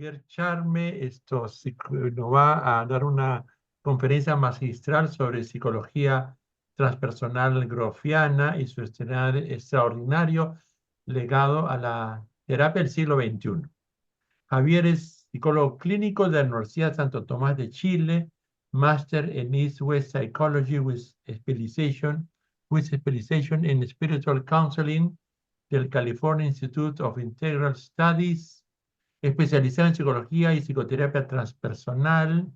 Javier Charme. Nos va a dar una conferencia magistral sobre psicología transpersonal grofiana y su extraordinario legado a la terapia del siglo XXI. Javier es psicólogo clínico de la Universidad Santo Tomás de Chile, máster en East-West Psychology with specialization in Spiritual Counseling del California Institute of Integral Studies, especializado en psicología y psicoterapia transpersonal,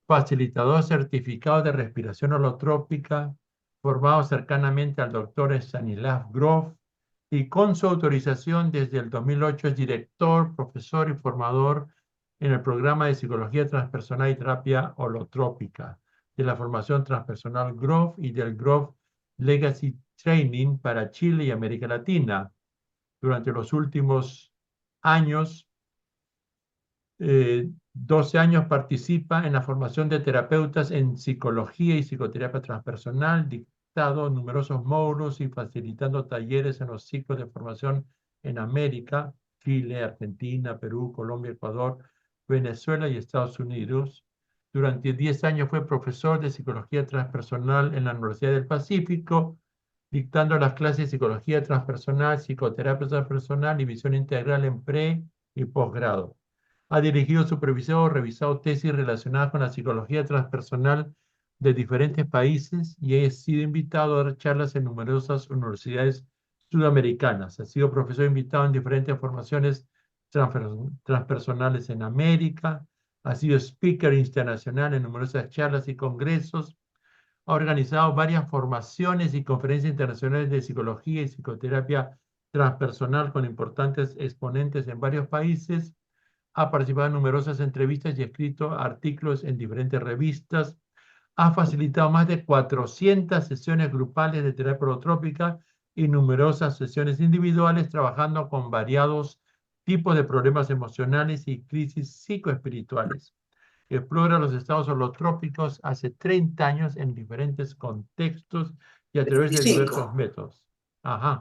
facilitador certificado de respiración holotrópica, formado cercanamente al doctor Stanislav Grof, y con su autorización desde el 2008 es director, profesor y formador en el programa de psicología transpersonal y terapia holotrópica de la formación transpersonal Grof y del Grof Legacy Training para Chile y América Latina. Durante los últimos años, 12 años participa en la formación de terapeutas en psicología y psicoterapia transpersonal, dictado numerosos módulos y facilitando talleres en los ciclos de formación en América, Chile, Argentina, Perú, Colombia, Ecuador, Venezuela y Estados Unidos. Durante 10 años fue profesor de psicología transpersonal en la Universidad del Pacífico, dictando las clases de psicología transpersonal, psicoterapia transpersonal y visión integral en pre y posgrado. Ha dirigido, supervisado o revisado tesis relacionadas con la psicología transpersonal de diferentes países y ha sido invitado a dar charlas en numerosas universidades sudamericanas. Ha sido profesor invitado en diferentes formaciones transpersonales en América. Ha sido speaker internacional en numerosas charlas y congresos. Ha organizado varias formaciones y conferencias internacionales de psicología y psicoterapia transpersonal con importantes exponentes en varios países. Ha participado en numerosas entrevistas y ha escrito artículos en diferentes revistas. Ha facilitado más de 400 sesiones grupales de terapia holotrópica y numerosas sesiones individuales, trabajando con variados tipos de problemas emocionales y crisis psicoespirituales. Explora los estados holotrópicos hace 30 años en diferentes contextos y a través de 25. diversos métodos. Ajá.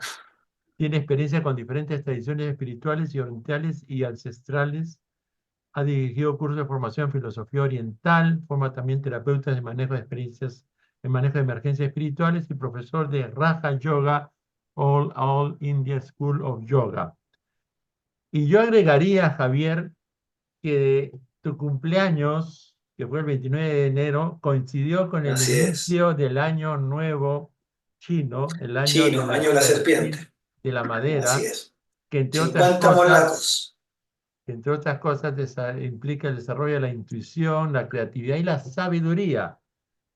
Tiene experiencia con diferentes tradiciones espirituales y orientales y ancestrales. Ha dirigido cursos de formación en filosofía oriental, forma también terapeutas de manejo de experiencias, en manejo de emergencias espirituales y profesor de Raja Yoga, All India School of Yoga. Y yo agregaría, Javier, que tu cumpleaños, que fue el 29 de enero, coincidió con el Así es. inicio del año nuevo chino, el año de Chino, la año de la serpiente, serpiente. de la Así madera, es. que entre otras 50 cosas molacos. implica el desarrollo de la intuición, la creatividad y la sabiduría.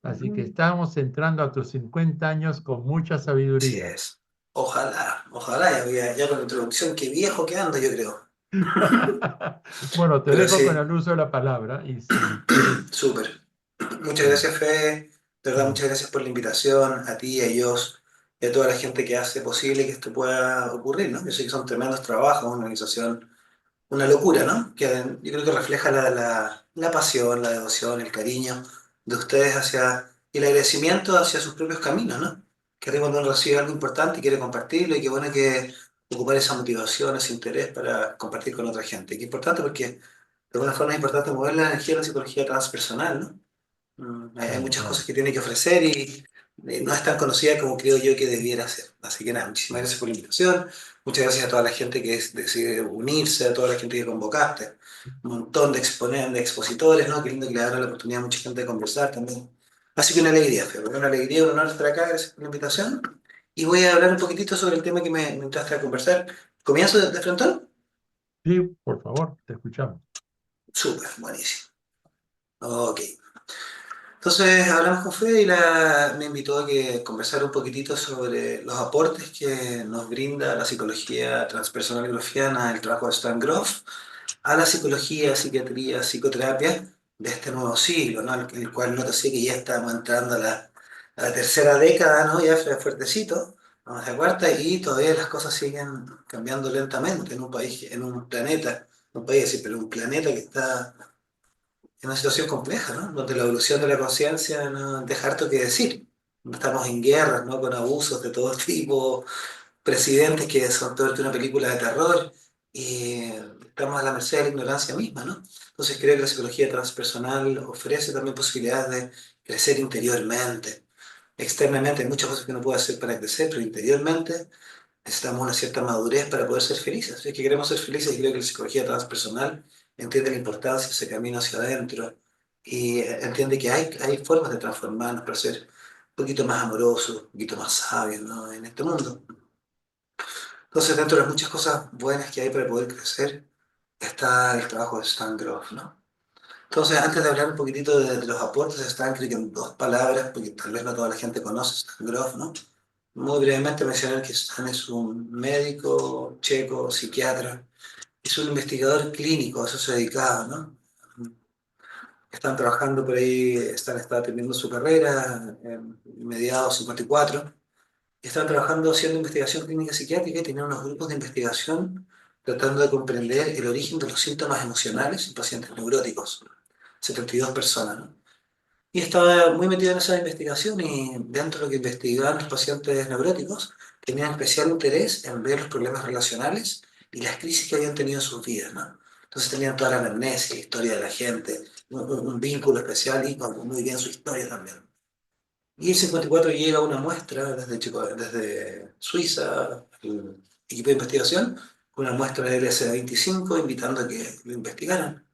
Así que estamos entrando a tus 50 años con mucha Así sabiduría. es. Ojalá, ya con la introducción, qué viejo que ando, yo creo. Bueno, te Pero dejo con sí, el uso de la palabra y si quieres... súper. Muchas Sí. gracias, Fede. De verdad, muchas gracias por la invitación, a ti, a ellos, y a toda la gente que hace posible que esto pueda ocurrir, ¿no? Yo sé que son tremendos trabajos, una organización, una locura, ¿no? Que yo creo que refleja la pasión, la devoción, el cariño de ustedes hacia, y el agradecimiento hacia sus propios caminos, ¿no? Que cuando uno recibe algo importante y quiere compartirlo, y qué bueno que ocupar esa motivación, ese interés para compartir con otra gente. Qué importante porque de alguna forma es importante mover la energía de la psicología transpersonal, ¿no? Hay Tal muchas cual. cosas que tiene que ofrecer y no es tan conocida como creo yo que debiera ser. Así que nada, muchísimas gracias por la invitación. Muchas gracias a toda la gente que decide unirse, a toda la gente que convocaste. Un montón de de expositores, ¿no? Qué lindo que le dan la oportunidad a mucha gente de conversar también. Así que una alegría, Fede, una alegría, un honor estar acá. Gracias por la invitación. Y voy a hablar un poquitito sobre el tema que me invitaste a conversar. ¿Comienzo de frontón? Sí, por favor, te escuchamos. Súper, buenísimo. Ok. Entonces hablamos con Fede y me invitó a que conversar un poquitito sobre los aportes que nos brinda la psicología transpersonal grofiana, el trabajo de Stan Grof, a la psicología, psiquiatría, psicoterapia de este nuevo siglo, ¿no? El cual no te sé que ya estamos entrando a la tercera década, ¿no? Ya fue fuertecito, vamos a la cuarta y todavía las cosas siguen cambiando lentamente en un país, en un planeta, no un país, sí, pero un planeta que está es una situación compleja, ¿no? Donde la evolución de la conciencia no deja harto que decir. Estamos en guerras, ¿no? Con abusos de todo tipo, presidentes que son todo una película de terror. Y estamos a la merced de la ignorancia misma, ¿no? Entonces creo que la psicología transpersonal ofrece también posibilidades de crecer interiormente. Externamente hay muchas cosas que uno puede hacer para crecer, pero interiormente necesitamos una cierta madurez para poder ser felices. Si es que queremos ser felices, y creo que la psicología transpersonal entiende la importancia de ese camino hacia adentro y entiende que hay formas de transformarnos para ser un poquito más amorosos, un poquito más sabios, ¿no? En este mundo. Entonces, dentro de las muchas cosas buenas que hay para poder crecer, está el trabajo de Stan Grof, ¿no? Entonces, antes de hablar un poquitito de los aportes de Stan, creo que en dos palabras, porque tal vez no toda la gente conoce Stan Grof, ¿no? Muy brevemente mencionar que Stan es un médico checo, psiquiatra, es un investigador clínico, a eso se dedicaba, ¿no? Están trabajando por ahí, Stan estaba terminando su carrera en mediados 54, y estaban trabajando haciendo investigación clínica psiquiátrica y tenían unos grupos de investigación tratando de comprender el origen de los síntomas emocionales en pacientes neuróticos, 72 personas, ¿no? Y estaba muy metido en esa investigación y dentro de lo que investigaban los pacientes neuróticos, tenían especial interés en ver los problemas relacionales y las crisis que habían tenido en sus vidas, ¿no? Entonces tenían toda la anamnesis, la historia de la gente, un vínculo especial y con muy bien su historia también. Y el 54 llega una muestra desde Suiza, el equipo de investigación, una muestra de LSD-25 invitando a que lo investigaran.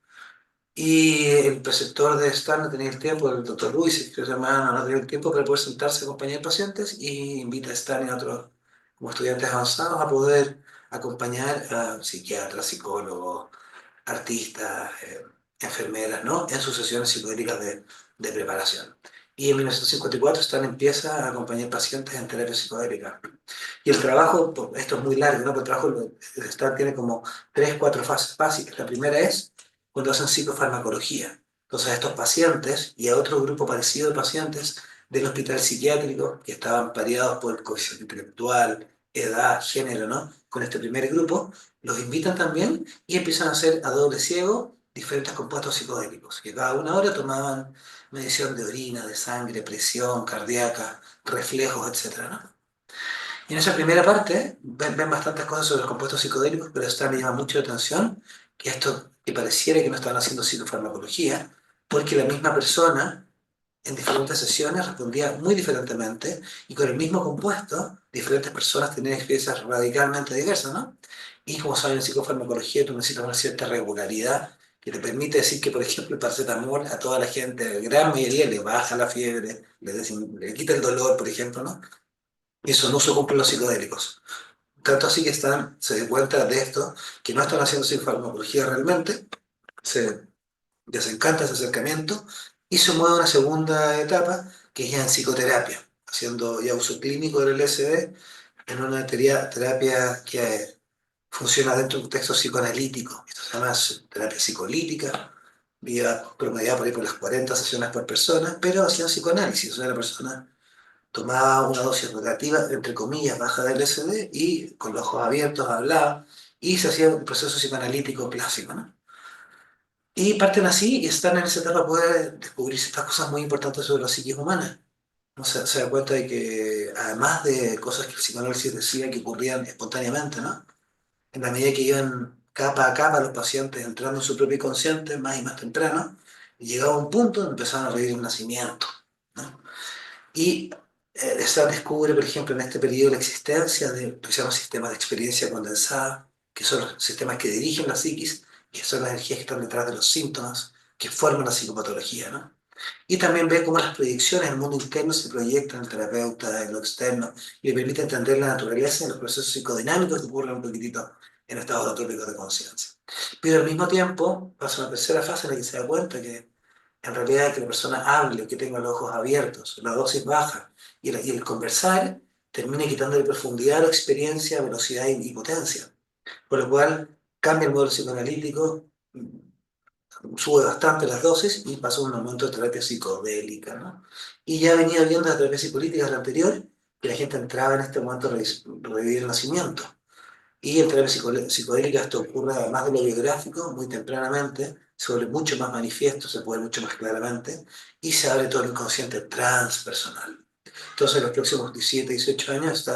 Y el preceptor de Stan no tenía el tiempo, el doctor Luis, que se llama, no tenía el tiempo para poder sentarse a acompañar pacientes y invita a Stan y a otros como estudiantes avanzados a poder acompañar a psiquiatras, psicólogos, artistas, enfermeras, ¿no? En sus sesiones psicodélicas de preparación. Y en 1954 Stan empieza a acompañar pacientes en terapia psicodélica. Y el trabajo, esto es muy largo, ¿no? Porque el trabajo de Stan tiene como tres, cuatro fases básicas. La primera es cuando hacen psicofarmacología. Entonces a estos pacientes y a otro grupo parecido de pacientes del hospital psiquiátrico que estaban pareados por coeficiente intelectual, edad, género, ¿no? Con este primer grupo, los invitan también y empiezan a hacer a doble ciego diferentes compuestos psicodélicos, que cada una hora tomaban medición de orina, de sangre, presión cardíaca, reflejos, etcétera, ¿no? Y en esa primera parte ven bastantes cosas sobre los compuestos psicodélicos, pero esta me llama mucho la atención, que esto que pareciera que no estaban haciendo psicofarmacología, porque la misma persona en diferentes sesiones respondía muy diferentemente y con el mismo compuesto, diferentes personas tenían experiencias radicalmente diversas, ¿no? Y como saben, en psicofarmacología tú necesitas una cierta regularidad que te permite decir que, por ejemplo, el paracetamol a toda la gente, la gran mayoría, le baja la fiebre, le quita el dolor, por ejemplo, ¿no? Eso no se cumple en los psicodélicos. Tanto así que se dan cuenta de esto, que no están haciendo psicofarmacología realmente, se desencanta ese acercamiento y se mueve a una segunda etapa, que es ya en psicoterapia, haciendo ya uso clínico del LSD en una terapia que funciona dentro de un contexto psicoanalítico. Esto se llama terapia psicolítica, promediada por ahí por las 40 sesiones por persona, pero hacían psicoanálisis, o sea, la persona tomaba una dosis relativa, entre comillas, baja de LSD y con los ojos abiertos hablaba y se hacía un proceso psicoanalítico clásico, ¿no? Y parten así y están en esa etapa puede descubrir estas cosas muy importantes sobre la psiquis humana. ¿No? Se da cuenta de que además de cosas que el psicoanálisis decía que ocurrían espontáneamente, ¿no? En la medida que iban capa a capa los pacientes entrando en su propio inconsciente más y más temprano, llegaba un punto donde empezaban a revivir el nacimiento, ¿no? Y esta descubre, por ejemplo, en este periodo la existencia de lo que se llama sistemas de experiencia condensada, que son los sistemas que dirigen la psiquis, que son las energías que están detrás de los síntomas, que forman la psicopatología, ¿no? Y también ve cómo las proyecciones en el mundo interno se proyectan en el terapeuta, en lo externo, y le permite entender la naturaleza de los procesos psicodinámicos que ocurren un poquitito en estados atópicos de conciencia. Pero al mismo tiempo pasa una tercera fase en la que se da cuenta que en realidad que la persona hable, que tenga los ojos abiertos, la dosis baja, y el conversar termina quitándole profundidad a la experiencia, velocidad y potencia. Por lo cual cambia el modelo psicoanalítico, sube bastante las dosis y pasa a un aumento de terapia psicodélica, ¿no? Y ya venía viendo la terapia psicolítica de la anterior, que la gente entraba en este momento a revivir el nacimiento. Y en terapia psicodélica esto ocurre además de lo biográfico, muy tempranamente, se vuelve mucho más manifiesto, se puede ver mucho más claramente, y se abre todo el inconsciente transpersonal. Entonces, en los próximos 17, 18 años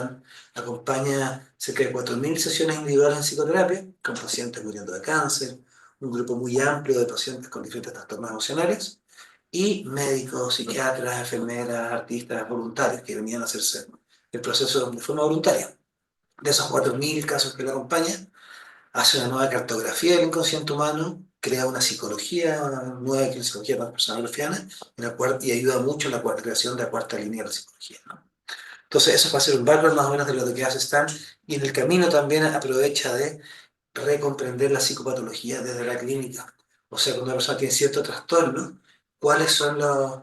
acompaña cerca de 4.000 sesiones individuales en psicoterapia, con pacientes muriendo de cáncer, un grupo muy amplio de pacientes con diferentes trastornos emocionales, y médicos, psiquiatras, enfermeras, artistas, voluntarios que venían a hacerse el proceso de forma voluntaria. De esos 4.000 casos que le acompañan, hace una nueva cartografía del inconsciente humano, crea una psicología nueva, que es la psicología transpersonal graffiana, y ayuda mucho en la creación de la cuarta línea de la psicología, ¿no? Entonces, eso va a ser un background más o menos de lo que hace Stan, y en el camino también aprovecha de recomprender la psicopatología desde la clínica. O sea, cuando una persona tiene cierto trastorno, cuáles son las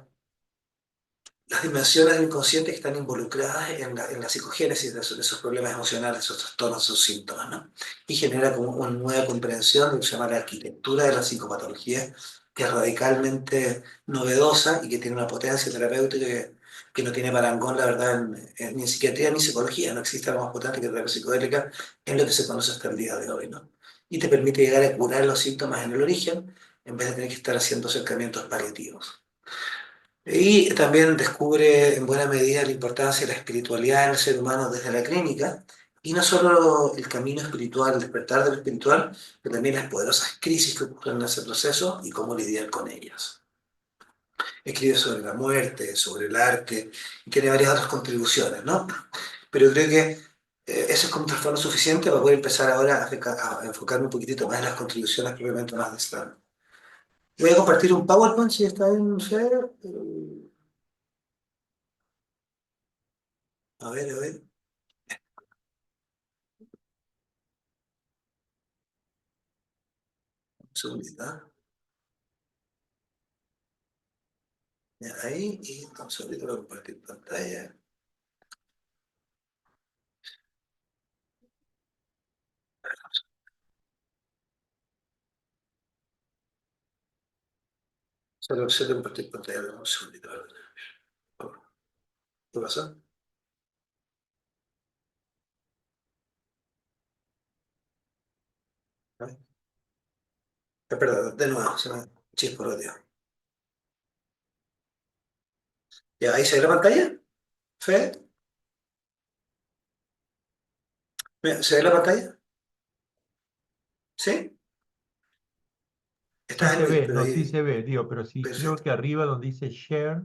dimensiones del inconsciente que están involucradas en la psicogénesis de esos problemas emocionales, esos trastornos, esos síntomas, ¿no? Y genera como una nueva comprensión de lo que se llama la arquitectura de la psicopatología, que es radicalmente novedosa y que tiene una potencia terapéutica que no tiene parangón, la verdad, ni en psiquiatría ni en psicología. No existe algo más potente que la terapia psicodélica en lo que se conoce hasta el día de hoy, ¿no? Y te permite llegar a curar los síntomas en el origen, en vez de tener que estar haciendo acercamientos paliativos. Y también descubre en buena medida la importancia de la espiritualidad en el ser humano desde la clínica, y no solo el camino espiritual, el despertar de lo espiritual, pero también las poderosas crisis que ocurren en ese proceso y cómo lidiar con ellas. Escribe sobre la muerte, sobre el arte, y tiene varias otras contribuciones, ¿no? Pero creo que eso es como trasfondo suficiente para poder empezar ahora a enfocarme un poquitito más en las contribuciones propiamente más de esta. Voy a compartir un PowerPoint, si está bien, Fer. A ver, a ver. Un segundito, ¿eh? Ya, ahí, y vamos ahorita voy a compartir pantalla. Solo se compartir pantalla, dame un segundito. A ver. ¿Qué pasó? Perdón, de nuevo, se me chisporroteó. Ya, ahí se ve la pantalla. ¿Fe? Mira, ¿se ve la pantalla? ¿Sí? Sí Estás en se mute, ve, pero no, sí ahí. se ve, digo, pero sí creo Perfecto. que arriba donde dice share,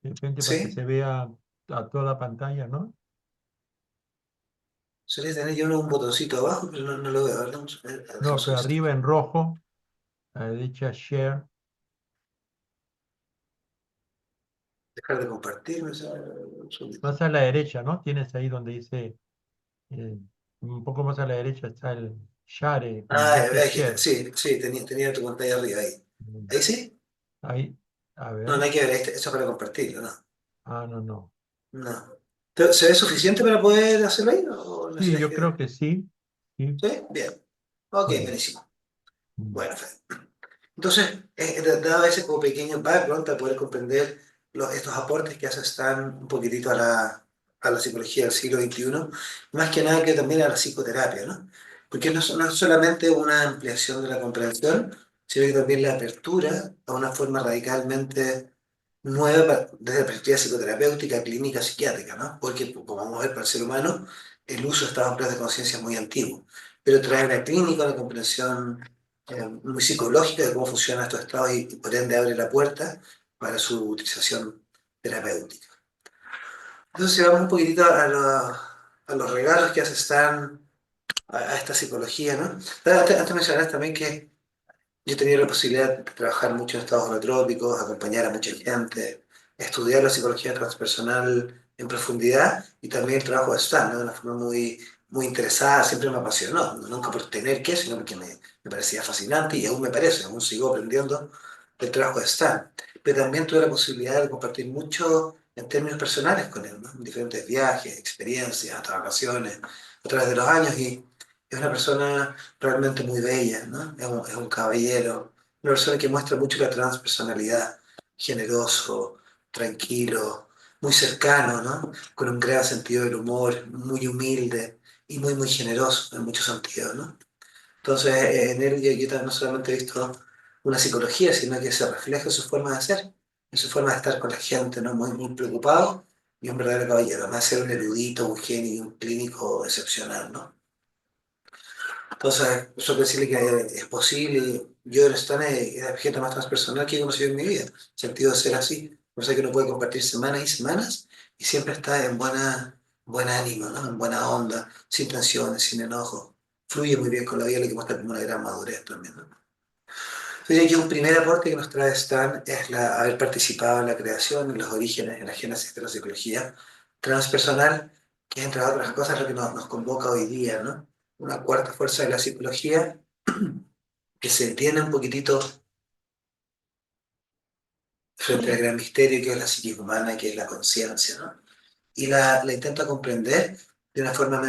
de repente para que ¿Sí? se vea a toda la pantalla, ¿no? Suele tener yo un botoncito abajo, pero no lo veo. A ver, No, dejemos un pero instante. arriba en rojo, a la derecha share, Dejar de compartir, un segundito. más a la derecha, ¿no? Tienes ahí donde dice, eh, un poco más a la derecha está el share, como Ah, dice aquí está. share. Sí, sí, tenía tu pantalla arriba ahí. Mm, ¿Ahí sí? ahí, a No, ver, no hay que ver, eso es para compartirlo, ¿no? no, no. No. ¿Se ve suficiente para poder hacerlo ahí o Sí, necesitas yo que...? creo que sí, sí, ¿Sí? Bien. Ok, bueno. buenísimo. Mm. Bueno, entonces, dado ese como pequeño background para poder comprender estos aportes que hace Stan un poquitito a la psicología del siglo XXI, más que nada que también a la psicoterapia, ¿no? Porque no es solamente una ampliación de la comprensión, sino que también la apertura a una forma radicalmente nueva desde la perspectiva psicoterapéutica, clínica, psiquiátrica, ¿no? Porque, como vamos a ver, para el ser humano, el uso de estas amplias de conciencia es muy antiguo, pero trae a la clínica una comprensión muy psicológica de cómo funcionan estos estados y por ende abre la puerta para su utilización terapéutica. Entonces, si vamos un poquitito a los regalos que hace Stan a esta psicología, ¿no? Antes mencionaste también que yo he tenido la posibilidad de trabajar mucho en estados holotrópicos, acompañar a mucha gente, estudiar la psicología transpersonal en profundidad y también el trabajo de Stan, ¿no? De una forma muy interesada, siempre me apasionó, nunca por tener que, sino porque me parecía fascinante y aún me parece, aún sigo aprendiendo del trabajo de Stan. Pero también tuve la posibilidad de compartir mucho en términos personales con él, ¿no? En diferentes viajes, experiencias, hasta vacaciones, a través de los años, y es una persona realmente muy bella, ¿no? Es un caballero, una persona que muestra mucho la transpersonalidad, generoso, tranquilo, muy cercano, ¿no? Con un gran sentido del humor, muy humilde y muy generoso en muchos sentidos, ¿no? Entonces, en él yo también no solamente he visto una psicología, sino que se refleja en su forma de ser, en su forma de estar con la gente, ¿no? Muy preocupado y un verdadero caballero, además de ser un erudito, un genio y un clínico excepcional, ¿no? Entonces, eso quiere decirle que es posible. Yo, Stan es la gente más transpersonal que he conocido en mi vida, en el sentido de ser así. O sea, que uno puede compartir semanas y semanas y siempre está en buen ánimo, ¿no? En buena onda, sin tensiones, sin enojo. Fluye muy bien con la vida, lo que muestra como una gran madurez también, ¿no? Entonces, aquí un primer aporte que nos trae Stan es haber participado en la creación, en los orígenes, en la génesis de la psicología transpersonal, que es, entre otras cosas, lo que nos convoca hoy día, ¿no? Una cuarta fuerza de la psicología que se entiende un poquitito frente al gran misterio que es la psique humana, que es la conciencia, ¿no? Y la intenta comprender de una forma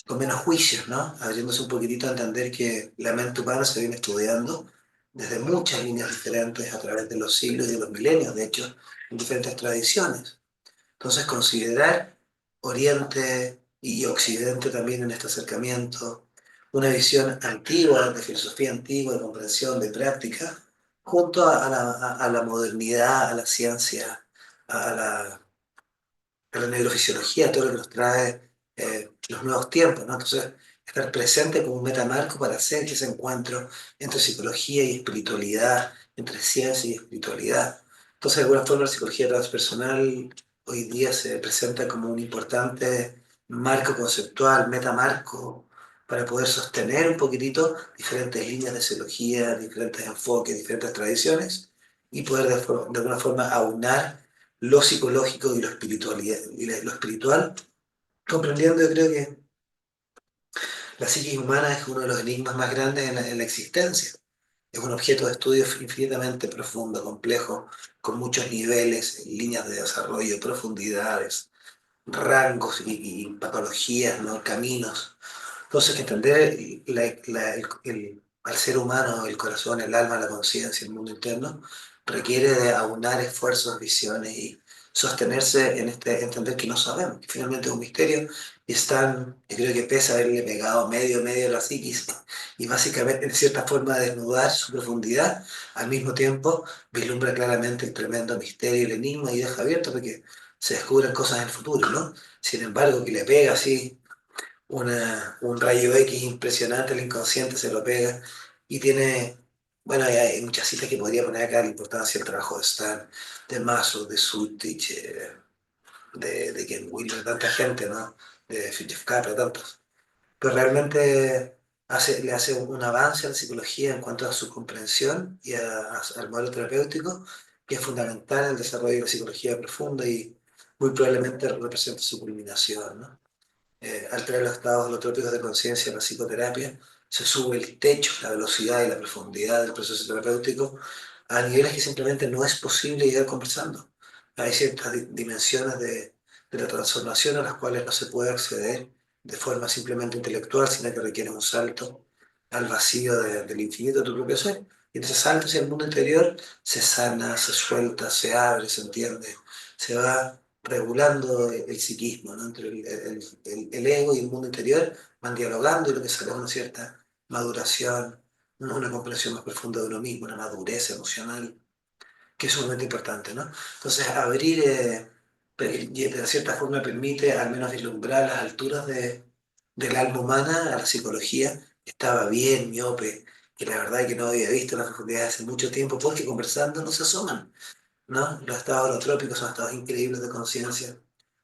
con menos juicios, ¿no? Abriéndose un poquitito a entender que la mente humana se viene estudiando desde muchas líneas diferentes a través de los siglos y de los milenios, de hecho, en diferentes tradiciones. Entonces, considerar Oriente y Occidente también en este acercamiento, una visión antigua, de filosofía antigua, de comprensión, de práctica, junto a la modernidad, a la ciencia, a la neurofisiología, todo lo que nos trae los nuevos tiempos, ¿no? Entonces, estar presente como un metamarco para hacer ese encuentro entre psicología y espiritualidad, entre ciencia y espiritualidad. Entonces, de alguna forma, la psicología transpersonal hoy día se presenta como un importante marco conceptual, metamarco, para poder sostener un poquitito diferentes líneas de psicología, diferentes enfoques, diferentes tradiciones, y poder de alguna forma aunar lo psicológico y lo espiritual, comprendiendo, yo creo que la psique humana es uno de los enigmas más grandes en la existencia. Es un objeto de estudio infinitamente profundo, complejo, con muchos niveles, líneas de desarrollo, profundidades, rangos y patologías, ¿no? Caminos. Entonces, que entender al ser humano, el corazón, el alma, la conciencia, el mundo interno, requiere de aunar esfuerzos, visiones y sostenerse en entender que no sabemos, que finalmente es un misterio y están, yo creo que pesa haberle pegado medio a la psiquis y básicamente, en cierta forma, desnudar su profundidad, al mismo tiempo vislumbra claramente el tremendo misterio y el enigma y deja abierto porque se descubren cosas en el futuro, ¿no? Sin embargo, que le pega así un rayo X impresionante, el inconsciente se lo pega y tiene, bueno, hay muchas citas que podría poner acá, la importancia del trabajo de Stan, de Maslow, de Sutich, de Ken Wilber, tanta gente, ¿no? De Jeff Capra, tantos. Pero realmente le hace un avance a la psicología en cuanto a su comprensión y al modelo terapéutico, que es fundamental en el desarrollo de la psicología profunda y muy probablemente representa su culminación, ¿no? Al traer los estados holotrópicos de conciencia en la psicoterapia, se sube el techo, la velocidad y la profundidad del proceso terapéutico a niveles que simplemente no es posible llegar conversando. Hay ciertas dimensiones de la transformación a las cuales no se puede acceder de forma simplemente intelectual, sino que requiere un salto al vacío del infinito de tu propio ser. Y en ese salto hacia el mundo interior se sana, se suelta, se abre, se entiende, se va regulando el psiquismo, ¿no? Entre el ego y el mundo interior van dialogando y lo que sale es una cierta maduración, una comprensión más profunda de uno mismo, una madurez emocional, que es sumamente importante, ¿no? Entonces, abrir, de cierta forma, permite al menos vislumbrar las alturas del alma humana a la psicología, que estaba bien miope, que la verdad es que no había visto las profundidades hace mucho tiempo, porque conversando no se asoman, ¿no? Los estados holotrópicos son estados increíbles de conciencia,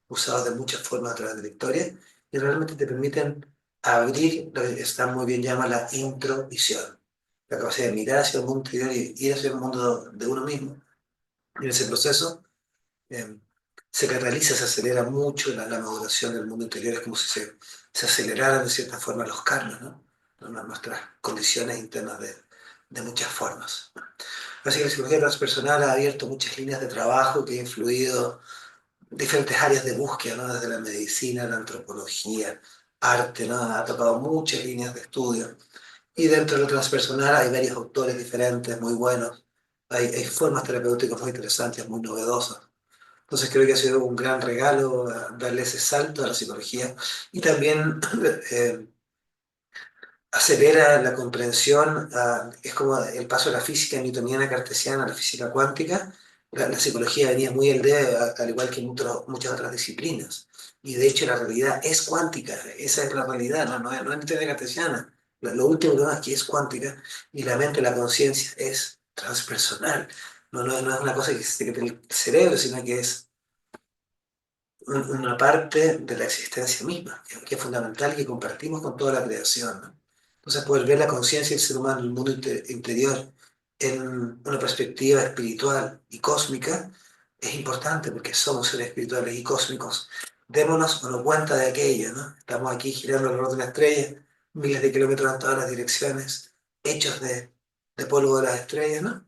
usados de muchas formas a través de la historia, y realmente te permiten abrir lo que está muy bien llama la introvisión, la capacidad de mirar hacia el mundo interior y ir hacia el mundo de uno mismo. Y en ese proceso eh, se cataliza, se acelera mucho la maduración del mundo interior, es como si se aceleraran de cierta forma los karmas, ¿no? Nuestras condiciones internas de muchas formas. Así que la psicología transpersonal ha abierto muchas líneas de trabajo que ha influido diferentes áreas de búsqueda, ¿no? Desde la medicina, la antropología, arte, ¿no? Ha tocado muchas líneas de estudio. Y dentro de lo transpersonal hay varios autores diferentes, muy buenos. Hay formas terapéuticas muy interesantes, muy novedosas. Entonces creo que ha sido un gran regalo darle ese salto a la psicología y también eh, acelera la comprensión, es como el paso de la física newtoniana cartesiana a la física cuántica, La psicología venía muy al debe, al igual que muchas otras disciplinas. Y de hecho la realidad es cuántica, esa es la realidad, no es en teoría cartesiana. Lo último que es que es cuántica y la mente, la conciencia es transpersonal. No es una cosa que se quede en el cerebro, sino que es una parte de la existencia misma, que es fundamental y que compartimos con toda la creación, ¿no? Entonces, poder ver la conciencia del ser humano en el mundo interior en una perspectiva espiritual y cósmica es importante porque somos seres espirituales y cósmicos. Démonos una cuenta de aquello, ¿no? Estamos aquí girando alrededor de una estrella, miles de kilómetros en todas las direcciones, hechos de polvo de las estrellas, ¿no?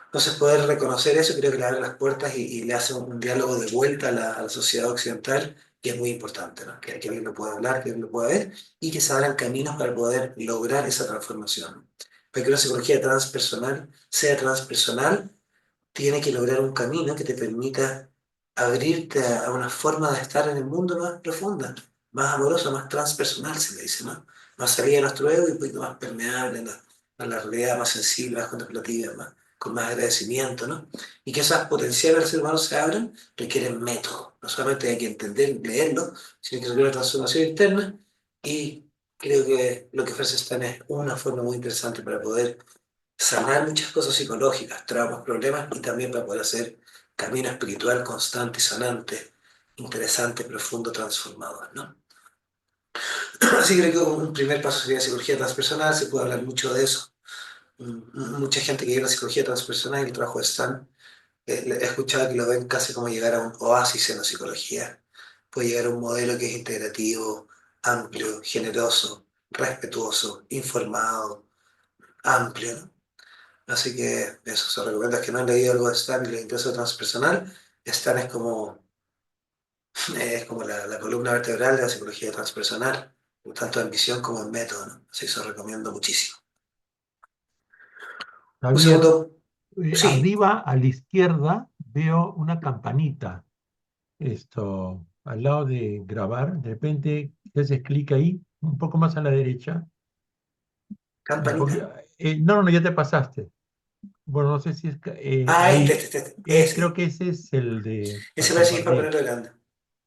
Entonces, poder reconocer eso creo que le abre las puertas y le hace un diálogo de vuelta a la sociedad occidental, que es muy importante, ¿no? Que alguien lo pueda hablar, que alguien lo pueda ver y que se abran caminos para poder lograr esa transformación. Para que una psicología transpersonal sea transpersonal, tiene que lograr un camino que te permita abrirte a una forma de estar en el mundo más profunda, más amorosa, más transpersonal, se le dice, ¿no? Más salida de nuestro ego y un poquito más permeable a la realidad, más sensible, más contemplativa, con más agradecimiento, ¿no? Y que esas potenciales del ser humano se abran, requieren método. No solamente hay que entender, leerlo, sino que requiere una transformación interna y creo que lo que ofrece Stan es una forma muy interesante para poder sanar muchas cosas psicológicas, traumas, problemas, y también para poder hacer camino espiritual constante y sanante, interesante, profundo, transformador, ¿no? Así que creo que un primer paso sería psicología transpersonal, se puede hablar mucho de eso. Mucha gente que lleva la psicología transpersonal y el trabajo de Stan, he escuchado que lo ven casi como llegar a un oasis en la psicología. Puede llegar a un modelo que es integrativo, amplio, generoso, respetuoso, informado, amplio, ¿no? Así que eso, se recomienda que no han leído algo de Stan y les interesa transpersonal. Stan es como la columna vertebral de la psicología transpersonal, tanto en visión como en método, ¿no? Así que se lo recomiendo muchísimo. Un Javier, segundo, sí, arriba a la izquierda veo una campanita. Esto, al lado de grabar, de repente haces clic ahí, un poco más a la derecha. campanita. No, no, ya te pasaste. Bueno, no sé si es Este, ahí. este, este, Creo ese. que ese es el de para Ese parece que es para compartir. ponerlo grande.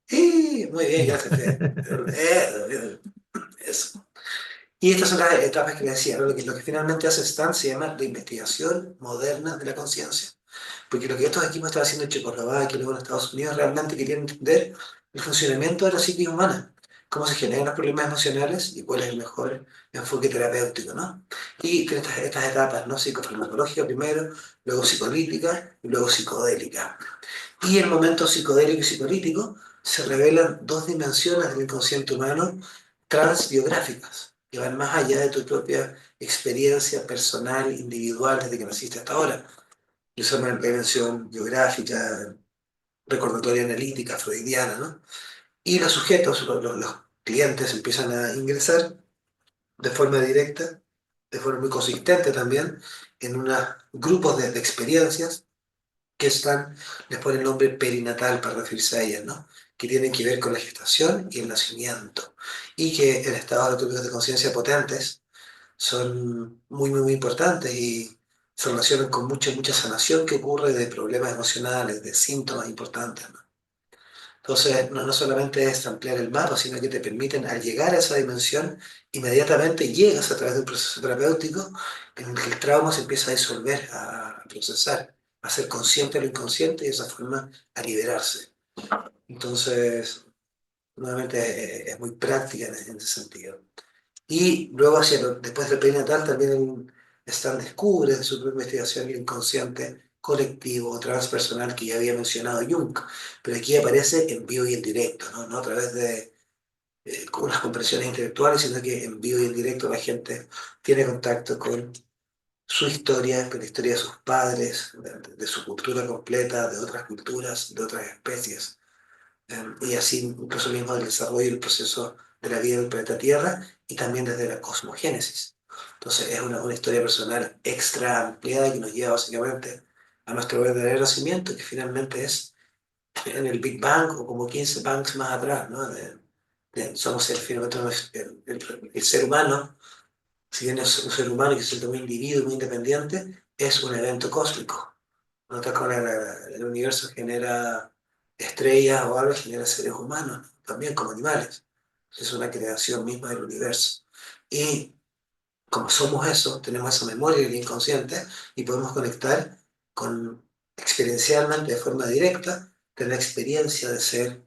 Sí, muy bien, Ya. gracias, Fede. Eso. Y estas son las etapas que le decía, ¿no? Lo que finalmente hace Stan se llama la investigación moderna de la conciencia. Porque lo que estos equipos están haciendo en Checoslovaquia y luego en Estados Unidos realmente querían entender el funcionamiento de la psique humana, cómo se generan los problemas emocionales y cuál es el mejor enfoque terapéutico, ¿no? Y tiene estas etapas, ¿no? Psicofarmacológica primero, luego psicolítica y luego psicodélica. Y en el momento psicodélico y psicolítico se revelan dos dimensiones del inconsciente humano transbiográficas, que van más allá de tu propia experiencia personal, individual, desde que naciste hasta ahora. Y son una dimensión biográfica, recordatoria analítica, freudiana, ¿no? Y los sujetos, los clientes empiezan a ingresar de forma directa, de forma muy consistente también, en unos grupos de experiencias que están, les ponen el nombre perinatal para referirse a ellas, ¿no? Que tienen que ver con la gestación y el nacimiento, y que en estados atómicos de conciencia potentes son muy, muy, muy importantes y se relacionan con mucha, mucha sanación que ocurre de problemas emocionales, de síntomas importantes, ¿no? Entonces, no solamente es ampliar el mapa, sino que te permiten, al llegar a esa dimensión, inmediatamente llegas a través de un proceso terapéutico en el que el trauma se empieza a disolver, a procesar, a ser consciente de lo inconsciente y de esa forma a liberarse. Entonces, nuevamente es muy práctica en ese sentido. Y luego, después del perinatal, también Stan descubre en su propia investigación el inconsciente colectivo o transpersonal que ya había mencionado Jung, pero aquí aparece en vivo y en directo, ¿no? No a través de con unas comprensiones intelectuales, sino que en vivo y en directo la gente tiene contacto con su historia, con la historia de sus padres, de su cultura completa, de otras culturas, de otras especies, y así incluso mismo del desarrollo y el proceso de la vida en el planeta Tierra y también desde la cosmogénesis. Entonces es una historia personal extra ampliada que nos lleva básicamente a nuestro verdadero nacimiento, que finalmente es en el Big Bang o como 15 bangs más atrás, ¿no? Somos finalmente el ser humano, si bien es un ser humano que se siente muy individuo, muy independiente, es un evento cósmico Notas cómo el universo genera estrellas o algo, genera seres humanos, también como animales. Es una creación misma del universo. Y como somos eso, tenemos esa memoria del inconsciente y podemos conectar con, experiencialmente, de forma directa, tener la experiencia de ser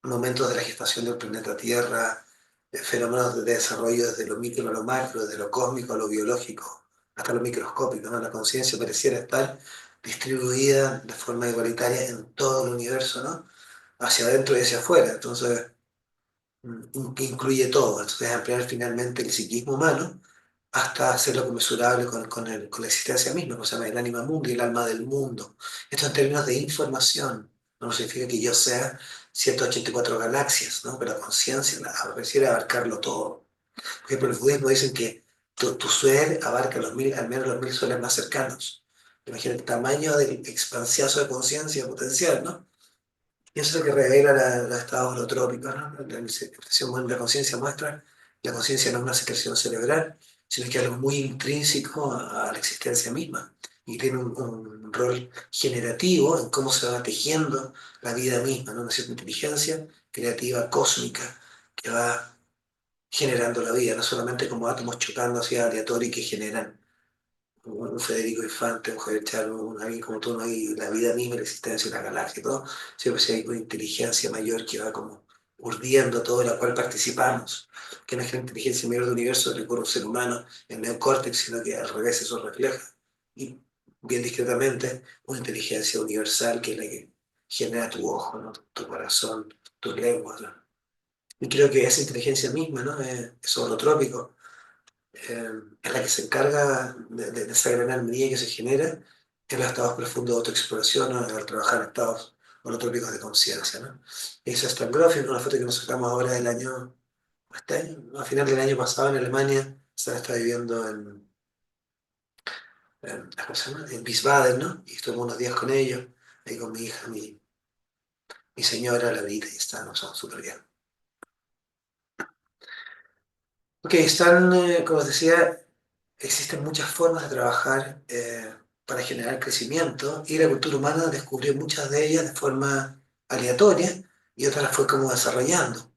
momentos de la gestación del planeta Tierra, fenómenos de desarrollo desde lo micro a lo macro, desde lo cósmico a lo biológico, hasta lo microscópico, ¿no? La conciencia pareciera estar distribuida de forma igualitaria en todo el universo, ¿no? Hacia adentro y hacia afuera. Entonces, que incluye todo. Entonces, ampliar finalmente el psiquismo humano hasta hacerlo conmensurable con la existencia misma, que se llama el anima mundi, el alma del mundo. Esto en términos de información. No significa que yo sea 184 galaxias, ¿no? Pero la conciencia refiere a abarcarlo todo. Por ejemplo, el budismo dicen que tu ser abarca al menos los 1000 soles más cercanos. Imagina el tamaño del expansiazo de conciencia potencial, ¿no? Y eso es lo que revela los estados holotrópicos, ¿no? La expresión de la conciencia muestra que la conciencia no es una secreción cerebral, sino que es algo muy intrínseco a la existencia misma. Y tiene un rol generativo en cómo se va tejiendo la vida misma, ¿no? Una cierta inteligencia creativa cósmica que va generando la vida, no solamente como átomos chocando hacia aleatorio y que generan un Federico Infante, un Javier Chávez, alguien como tú, no hay la vida misma, la existencia de la galaxia y todo, siempre si hay una inteligencia mayor que va como urdiendo todo, en la cual participamos, que no es que la inteligencia mayor del universo le ocurre a un ser humano, el neocórtex, sino que al revés eso refleja, y bien discretamente, una inteligencia universal que es la que genera tu ojo, ¿no? Tu corazón, tus lenguas, ¿no? Y creo que esa inteligencia misma, ¿no? Es holotrópico, es la que se encarga de esa gran armonía que se genera en los estados profundos de autoexploración, ¿no? Al trabajar en estados holotrópicos de conciencia, ¿no? Eso está en Grofik, una foto que nos sacamos ahora del año, este año, ¿no? A final del año pasado en Alemania. Sara está viviendo ¿cómo se llama? En Wiesbaden, ¿no? Y estuve unos días con ellos, ahí con mi hija, mi señora, la Brita, y está, nos somos súper bien. Ok, están, como os decía, existen muchas formas de trabajar para generar crecimiento y la cultura humana descubrió muchas de ellas de forma aleatoria y otras las fue como desarrollando.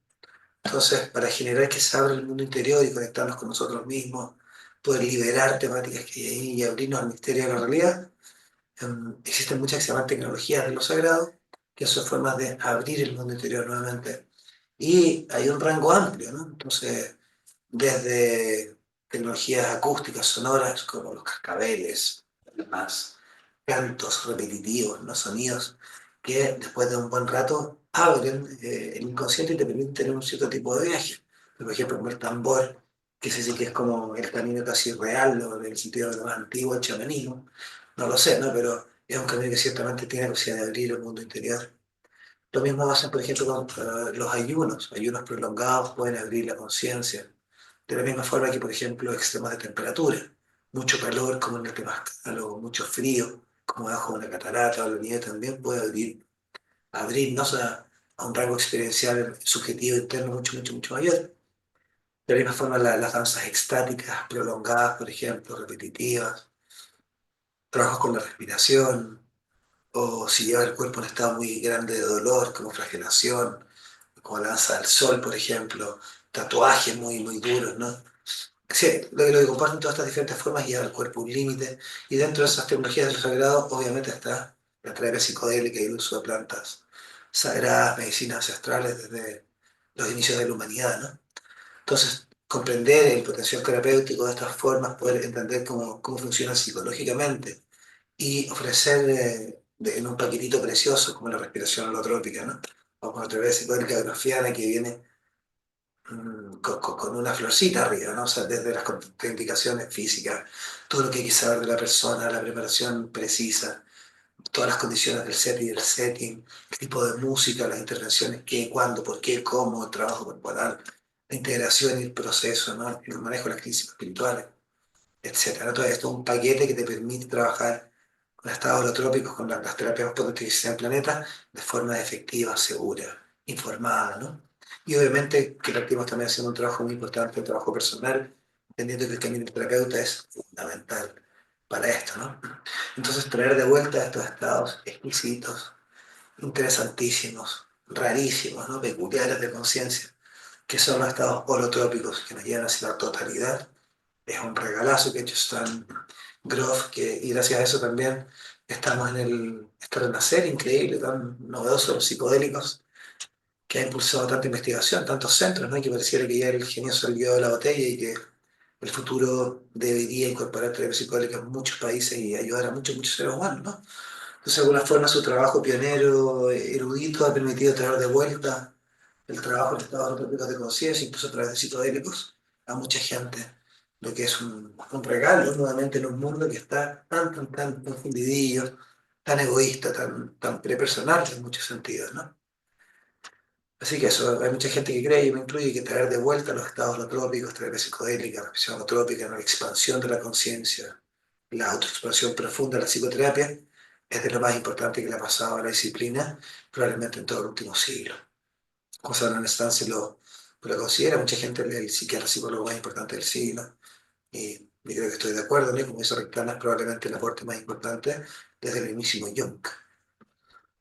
Entonces, para generar que se abra el mundo interior y conectarnos con nosotros mismos, poder liberar temáticas que hay ahí y abrirnos al misterio de la realidad, existen muchas que se llaman tecnologías de lo sagrado, que son formas de abrir el mundo interior nuevamente. Y hay un rango amplio, ¿no? Entonces, desde tecnologías acústicas sonoras como los cascabeles, además cantos repetitivos, ¿no? Sonidos que después de un buen rato abren el inconsciente y te permiten tener un cierto tipo de viaje. Por ejemplo, como el tambor, que se dice que es como el camino casi real, ¿no? En el sentido de lo más antiguo, el chamanismo. No lo sé, ¿no? Pero es un camino que ciertamente tiene la capacidad de abrir el mundo interior. Lo mismo hacen, por ejemplo, con los ayunos. Ayunos prolongados pueden abrir la conciencia. De la misma forma que, por ejemplo, extremos de temperatura. Mucho calor, como en el Temazcal, o mucho frío, como bajo una catarata o la nieve, también puede abrirnos a un rango experiencial subjetivo interno mucho, mucho, mucho mayor. De la misma forma, las danzas extáticas, prolongadas, por ejemplo, repetitivas, trabajos con la respiración, o si lleva el cuerpo en un estado muy grande de dolor, como flagelación, como la danza del sol, por ejemplo, tatuajes muy, muy duros, ¿no? Sí, lo que comparten todas estas diferentes formas lleva al cuerpo un límite, y dentro de esas tecnologías del sagrado, obviamente está la terapia psicodélica y el uso de plantas sagradas, medicinas ancestrales desde los inicios de la humanidad, ¿no? Entonces, comprender el potencial terapéutico de estas formas, poder entender cómo funciona psicológicamente y ofrecer en un paquetito precioso como la respiración holotrópica, ¿no? O con la terapia psicodélica grafiana que viene con una florcita arriba, ¿no? O sea, desde las contraindicaciones físicas, todo lo que hay que saber de la persona, la preparación precisa, todas las condiciones del set y del setting, el tipo de música, las intervenciones, qué, cuándo, por qué, cómo, el trabajo corporal, la integración y el proceso, ¿no? El manejo de las crisis espirituales, etcétera. Todo esto es un paquete que te permite trabajar con estados holotrópicos, con las terapias más potentes que existen en el planeta, de forma efectiva, segura, informada, ¿no? Y obviamente que partimos también haciendo un trabajo muy importante, un trabajo personal, entendiendo que el camino del terapeuta es fundamental para esto, ¿no? Entonces traer de vuelta estos estados exquisitos, interesantísimos, rarísimos, ¿no? Peculiares de conciencia, que son los estados holotrópicos, que nos llevan hacia la totalidad. Es un regalazo que ha hecho Stan Grof, y gracias a eso también estamos en este renacer increíble, tan novedoso de los psicodélicos, que ha impulsado tanta investigación, tantos centros, ¿no? Y que pareciera que ya el genio salió de la botella y que el futuro debería incorporar terapias psicodélicas en muchos países y ayudar a muchos, muchos seres humanos, ¿no? Entonces, de alguna forma, su trabajo pionero, erudito, ha permitido traer de vuelta el trabajo en estados trópicos de conciencia, incluso a través de psicodélicos, a mucha gente, lo que es un regalo nuevamente en un mundo que está tan confundidillo, tan egoísta, tan prepersonal en muchos sentidos, ¿no? Así que eso, hay mucha gente que cree, y me incluye, que traer de vuelta los estados holotrópicos, traer la psicodélica, la visión holotrópica, ¿no? La expansión de la conciencia, la autoexpansión profunda de la psicoterapia, es de lo más importante que le ha pasado a la disciplina, probablemente en todo el último siglo. José Hernán Stance lo considera, mucha gente el psiquiatra psicólogo más importante del siglo, y yo creo que estoy de acuerdo, ¿no? Como dice Rectana, es probablemente el aporte más importante desde el mismísimo Jung.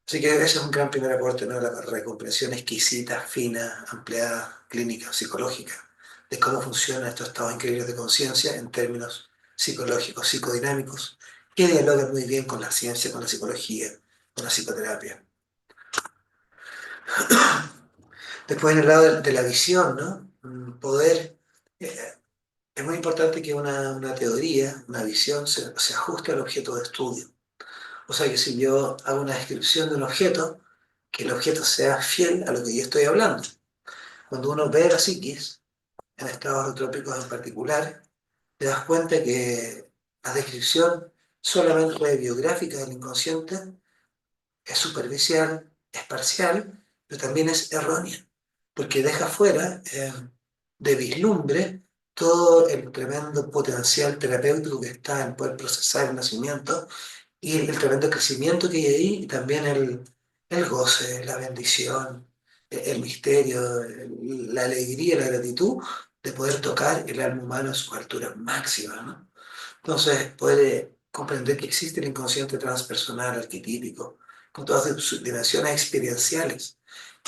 Así que ese es un gran primer aporte, ¿no? La recomprensión exquisita, fina, ampliada, clínica, psicológica, de cómo funcionan estos estados increíbles de conciencia en términos psicológicos, psicodinámicos, que dialogan muy bien con la ciencia, con la psicología, con la psicoterapia. Después, en el lado de la visión, ¿no? Poder, eh, es muy importante que una teoría, una visión, se ajuste al objeto de estudio. O sea que si yo hago una descripción de un objeto, que el objeto sea fiel a lo que yo estoy hablando. Cuando uno ve la psiquis, en estados holotrópicos en particular, te das cuenta que la descripción solamente biográfica del inconsciente es superficial, es parcial, pero también es errónea, porque deja fuera de vislumbre todo el tremendo potencial terapéutico que está en poder procesar el nacimiento y el tremendo crecimiento que hay ahí, y también el goce, la bendición, el misterio, la alegría, la gratitud de poder tocar el alma humana a su altura máxima, ¿no? Entonces, puede comprender que existe el inconsciente transpersonal, arquetípico, con todas sus dimensiones experienciales,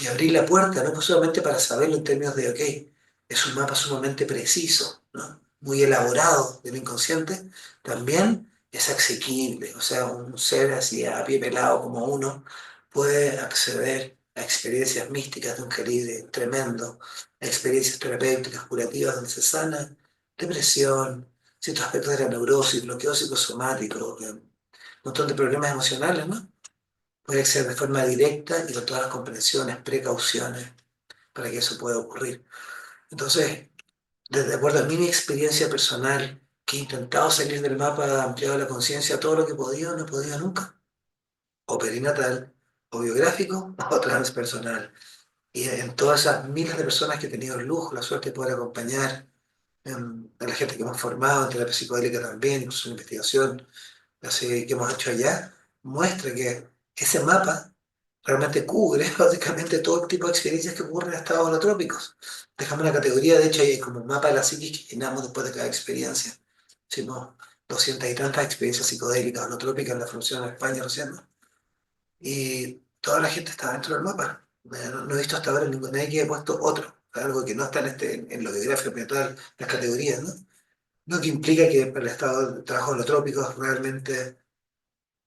y abrir la puerta, no solamente para saberlo en términos de, ok, es un mapa sumamente preciso, ¿no? Muy elaborado del inconsciente, también es asequible, o sea, un ser así a pie pelado como uno puede acceder a experiencias místicas de un calibre tremendo, a experiencias terapéuticas curativas donde se sana depresión, ciertos aspectos de la neurosis, bloqueo psicosomático, un montón de problemas emocionales, ¿no? Puede ser de forma directa y con todas las comprensiones, precauciones para que eso pueda ocurrir. Entonces, desde acuerdo a mi experiencia personal, que he intentado salir del mapa ampliado de la conciencia todo lo que he podido, no he podido nunca. O perinatal, o biográfico, o transpersonal. Y en todas esas miles de personas que he tenido el lujo, la suerte de poder acompañar, a la gente que hemos formado en terapia psicodélica también, incluso en investigación así, que hemos hecho allá, muestra que ese mapa realmente cubre básicamente todo tipo de experiencias que ocurren en estados holotrópicos. Dejamos una categoría, de hecho, hay como un mapa de la psiquis que llenamos después de cada experiencia. Hicimos 200 y tantas experiencias psicodélicas holotrópicas en la función en España recién, ¿no? Y toda la gente está dentro del mapa. No he visto hasta ahora nadie que haya puesto otro, algo que no está en lo biográfico, pero en todas las categorías, ¿no? Lo que implica que el estado de trabajo holotrópico realmente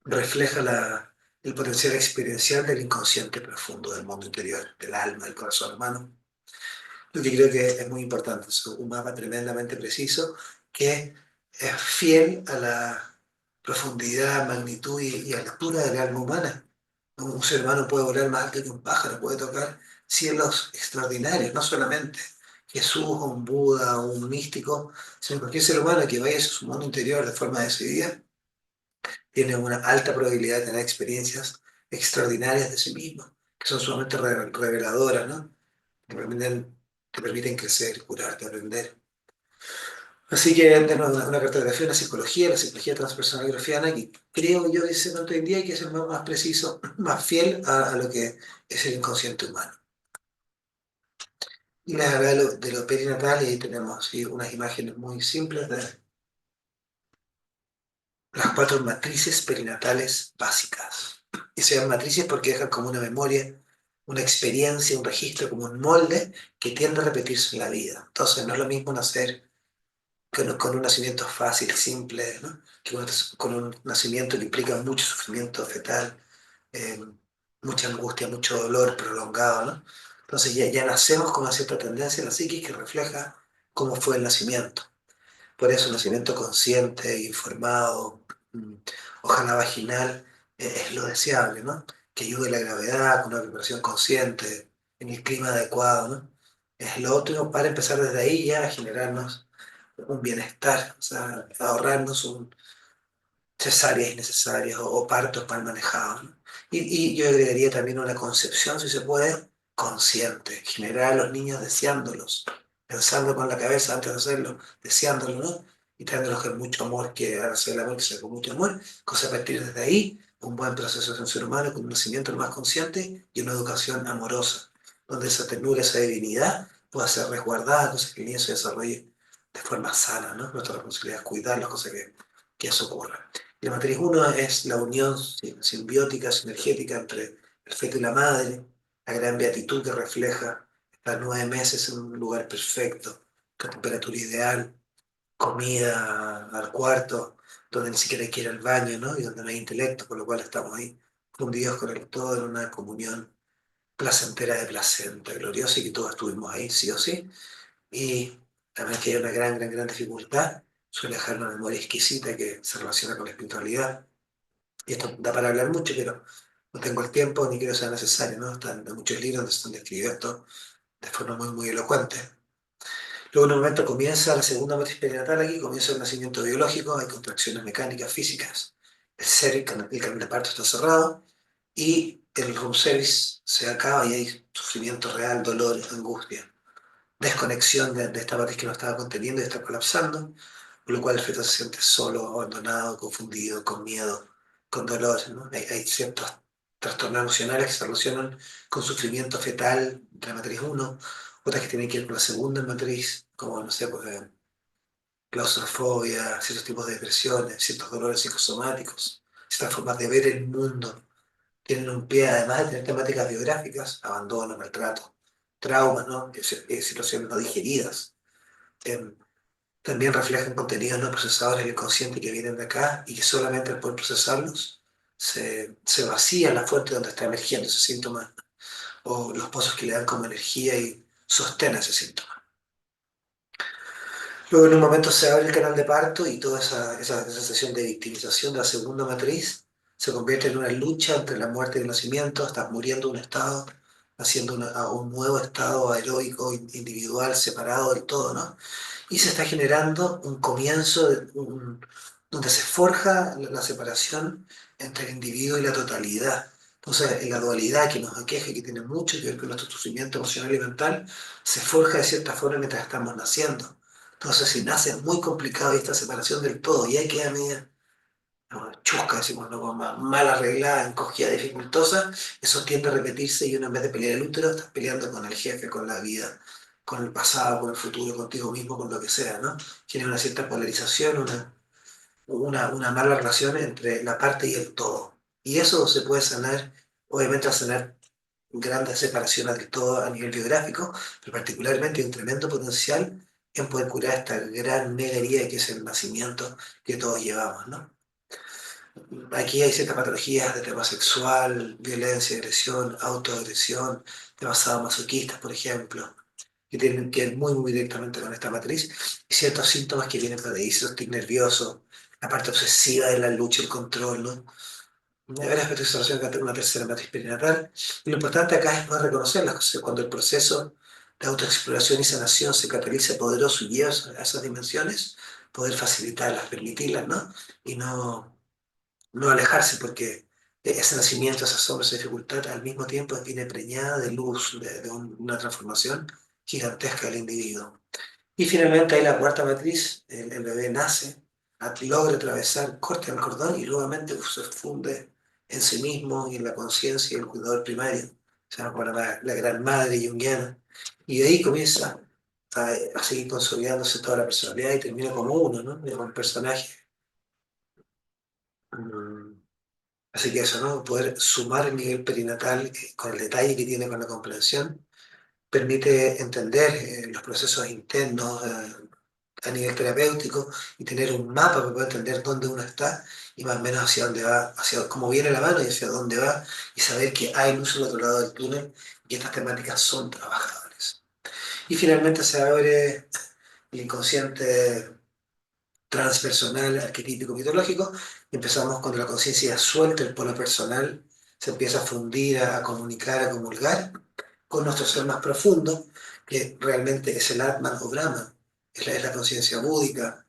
refleja el potencial experiencial del inconsciente profundo, del mundo interior, del alma, del corazón humano. Lo que creo que es muy importante, es un mapa tremendamente preciso que es fiel a la profundidad, magnitud y altura del alma humana. Un ser humano puede volar más alto que un pájaro, puede tocar cielos extraordinarios, no solamente Jesús o un Buda o un místico, sino cualquier ser humano que vaya a su mundo interior de forma decidida tiene una alta probabilidad de tener experiencias extraordinarias de sí mismo, que son sumamente reveladoras, ¿no? Te permiten crecer, curarte, aprender. Así que tenemos una cartografía, una psicología, la psicología transpersonal grofiana, que creo yo que se hoy en día hay que ser más preciso, más fiel a lo que es el inconsciente humano. Y les hablaba de lo perinatal, y ahí tenemos, ¿sí?, unas imágenes muy simples las 4 matrices perinatales básicas. Y se llaman matrices porque dejan como una memoria, una experiencia, un registro, como un molde que tiende a repetirse en la vida. Entonces no es lo mismo nacer con un nacimiento fácil, simple, ¿no? Que con un nacimiento que implica mucho sufrimiento fetal, eh, mucha angustia, mucho dolor prolongado, ¿no? Entonces ya nacemos con una cierta tendencia en la psiquis que refleja cómo fue el nacimiento. Por eso un nacimiento consciente, informado, mm, ojalá vaginal, es lo deseable, ¿no? Que ayude a la gravedad, con una preparación consciente, en el clima adecuado, ¿no? Es lo óptimo para empezar desde ahí ya a generarnos un bienestar, o sea, ahorrarnos cesáreas innecesarias o partos mal manejados, ¿no? Y yo agregaría también una concepción, si se puede, consciente, generar a los niños deseándolos, pensando con la cabeza antes de hacerlo, deseándolos, ¿no? Y trayéndolos con mucho amor, que al hacer el amor que sea con mucho amor, cosa a partir desde ahí, un buen proceso de un ser humano con un nacimiento lo más consciente y una educación amorosa, donde esa ternura, esa divinidad pueda ser resguardada, cosa que el niño se desarrolle de forma sana, ¿no? Nuestra responsabilidad es cuidar las cosas que eso ocurra. La matriz uno es la unión simbiótica, sinergética entre el feto y la madre, la gran beatitud que refleja estar 9 meses en un lugar perfecto, con temperatura ideal, comida al cuarto, donde ni siquiera hay que ir al baño, ¿no? Y donde no hay intelecto, con lo cual estamos ahí fundidos con el todo en una comunión placentera de placenta, gloriosa, y que todos estuvimos ahí, sí o sí. Y también que hay una gran dificultad, suele dejar una memoria exquisita que se relaciona con la espiritualidad. Y esto da para hablar mucho, pero no tengo el tiempo ni quiero ser necesario, ¿no? Están en muchos libros donde están describiendo esto de forma muy elocuente. Luego en un momento comienza la segunda matriz perinatal aquí, comienza el nacimiento biológico, hay contracciones mecánicas, físicas, el camino de parto está cerrado y el room service se acaba y hay sufrimiento real, dolor, angustia, desconexión de esta matriz que no estaba conteniendo y está colapsando, por lo cual el feto se siente solo, abandonado, confundido, con miedo, con dolor, ¿no? Hay ciertos trastornos emocionales que se relacionan con sufrimiento fetal de la matriz uno, otras que tienen que ver con la segunda matriz, como, no sé, pues, claustrofobia, ciertos tipos de depresiones, ciertos dolores psicosomáticos, ciertas formas de ver el mundo. Tienen un pie, además de tener temáticas biográficas, abandono, maltrato, traumas, ¿no? Situaciones no digeridas. Em, También reflejan contenidos no procesados en el inconsciente que vienen de acá y que solamente al poder procesarlos se vacía la fuente donde está emergiendo ese síntoma o los pozos que le dan como energía y sostienen ese síntoma. Luego en un momento se abre el canal de parto y toda esa sensación de victimización de la segunda matriz se convierte en una lucha entre la muerte y el nacimiento, estás muriendo de un estado, haciendo a un nuevo estado heroico, individual, separado del todo, ¿no? Y se está generando un comienzo donde se forja la separación entre el individuo y la totalidad. Entonces, en la dualidad que nos aqueja y que tiene mucho que ver con nuestro sufrimiento emocional y mental, se forja de cierta forma mientras estamos naciendo. Entonces, si nace es muy complicado esta separación del todo, y hay queda media no, chusca, decimos, ¿no? Como mal arreglada, encogida, dificultosa, eso tiende a repetirse y uno en vez de pelear el útero, estás peleando con el jefe, con la vida, con el pasado, con el futuro, contigo mismo, con lo que sea, ¿no? Genera una cierta polarización, una mala relación entre la parte y el todo. Y eso se puede sanar, obviamente al sanar grandes separaciones del todo a nivel biográfico, pero particularmente hay un tremendo potencial en poder curar esta gran mega herida que es el nacimiento que todos llevamos, ¿no? Aquí hay ciertas patologías de tema sexual, violencia, agresión, autoagresión, temas sadomasoquistas, por ejemplo, que tienen que ver muy directamente con esta matriz, y ciertos síntomas que vienen por ahí, tic nervioso, la parte obsesiva de la lucha, el control, ¿no? Hay varias aspectos que se relacionan con una tercera matriz perinatal, y lo importante acá es poder reconocerlas, cuando el proceso de autoexploración y sanación se cataliza poderoso y lleva a esas dimensiones, poder facilitarlas, permitirlas, ¿no? Y no alejarse, porque ese nacimiento, esa sombra, esa dificultad, al mismo tiempo viene preñada de luz, de una transformación gigantesca del individuo. Y finalmente hay la cuarta matriz, el bebé nace, logra atravesar, corta el cordón y nuevamente se funde en sí mismo y en la conciencia y el cuidador primario. Se llama como la gran madre junguiana. Y de ahí comienza a seguir consolidándose toda la personalidad y termina como uno, ¿no? Como un personaje Mm, Así que eso, ¿no? Poder sumar el nivel perinatal con el detalle que tiene con la comprensión permite entender los procesos internos a nivel terapéutico y tener un mapa para poder entender dónde uno está y más o menos hacia dónde va, hacia cómo viene la mano y hacia dónde va y saber que hay luz al otro lado del túnel y estas temáticas son trabajables. Y finalmente se abre el inconsciente transpersonal, arquetípico, mitológico, y empezamos cuando la conciencia suelta el polo personal, se empieza a fundir, a comunicar, a comulgar con nuestro ser más profundo, que realmente es el Atman o Brahman, es la conciencia búdica,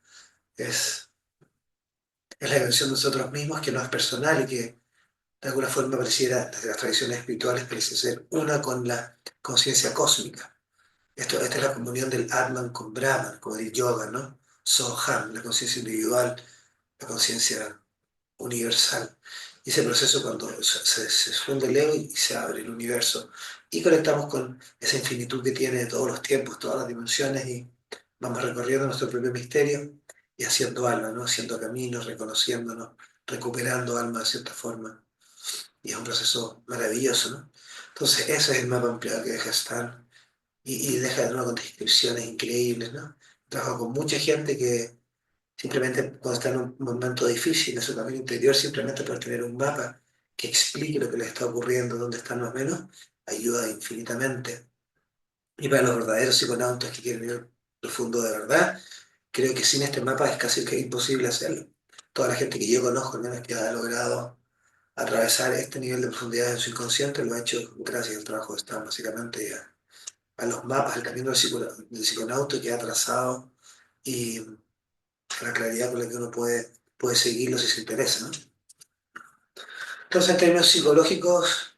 es, es la dimensión de nosotros mismos que no es personal y que de alguna forma pareciera, desde las tradiciones espirituales, parece ser una con la conciencia cósmica. Esta es la comunión del Atman con Brahman, como el yoga, ¿no? Soham, la conciencia individual, la conciencia universal. Y ese proceso cuando se funde el ego y se abre el universo y conectamos con esa infinitud que tiene de todos los tiempos, todas las dimensiones y vamos recorriendo nuestro propio misterio y haciendo alma, ¿no? Haciendo caminos, reconociéndonos, recuperando alma de cierta forma. Y es un proceso maravilloso, ¿no? Entonces ese es el mapa ampliado que deja Stan y deja de nuevo con descripciones increíbles, ¿no? Trabajo con mucha gente que simplemente cuando está en un momento difícil de su camino interior, simplemente por tener un mapa que explique lo que les está ocurriendo, dónde están más o menos, ayuda infinitamente. Y para los verdaderos psiconautas que quieren ir profundo de verdad, creo que sin este mapa es casi que imposible hacerlo. Toda la gente que yo conozco, al menos que ha logrado atravesar este nivel de profundidad en su inconsciente, lo ha hecho gracias al trabajo de Stan, básicamente, y a los mapas, al camino del psiconauta que ha trazado y la claridad con la que uno puede seguirlo si se interesa, ¿no? Entonces, en términos psicológicos,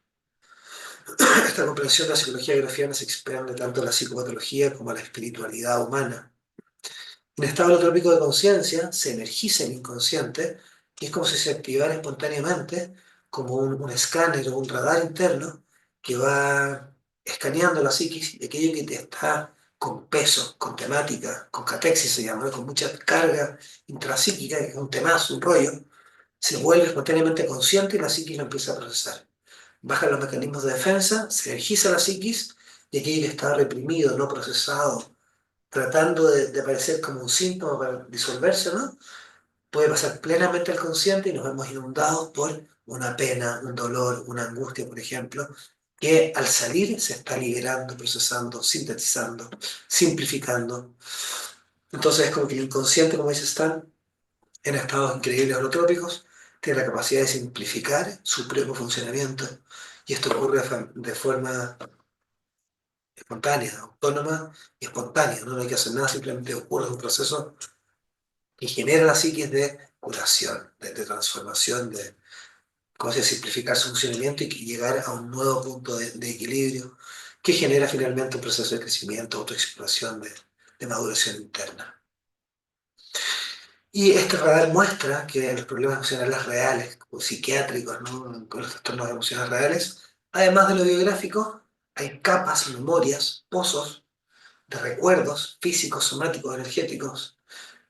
esta comprensión de la psicología grafiana se expande tanto a la psicopatología como a la espiritualidad humana. En estado holotrópico de conciencia se energiza el inconsciente y es como si se activara espontáneamente como un escáner o un radar interno que va escaneando la psiquis y aquello que te está con peso, con temática, con catexis se llama, ¿no? Con mucha carga intrapsíquica, que es un temazo, un rollo, se vuelve espontáneamente consciente y la psiquis lo empieza a procesar. Bajan los mecanismos de defensa, se energiza la psiquis y aquello que está reprimido, no procesado, tratando de aparecer como un síntoma para disolverse, ¿no? Puede pasar plenamente al consciente y nos vemos inundados por una pena, un dolor, una angustia, por ejemplo, que al salir se está liberando, procesando, sintetizando, simplificando. Entonces es como que el inconsciente, como dice Stan, en estados increíbles holotrópicos, tiene la capacidad de simplificar su propio funcionamiento. Y esto ocurre de forma espontánea, autónoma y espontánea. No hay que hacer nada, simplemente ocurre un proceso que genera la psiquis de curación, de transformación, de cómo se simplificar su funcionamiento y llegar a un nuevo punto de equilibrio que genera finalmente un proceso de crecimiento, autoexploración, de maduración interna. Y este radar muestra que en los problemas emocionales reales, o psiquiátricos, ¿no? Con los trastornos emocionales reales, además de lo biográfico, hay capas, memorias, pozos de recuerdos físicos, somáticos, energéticos,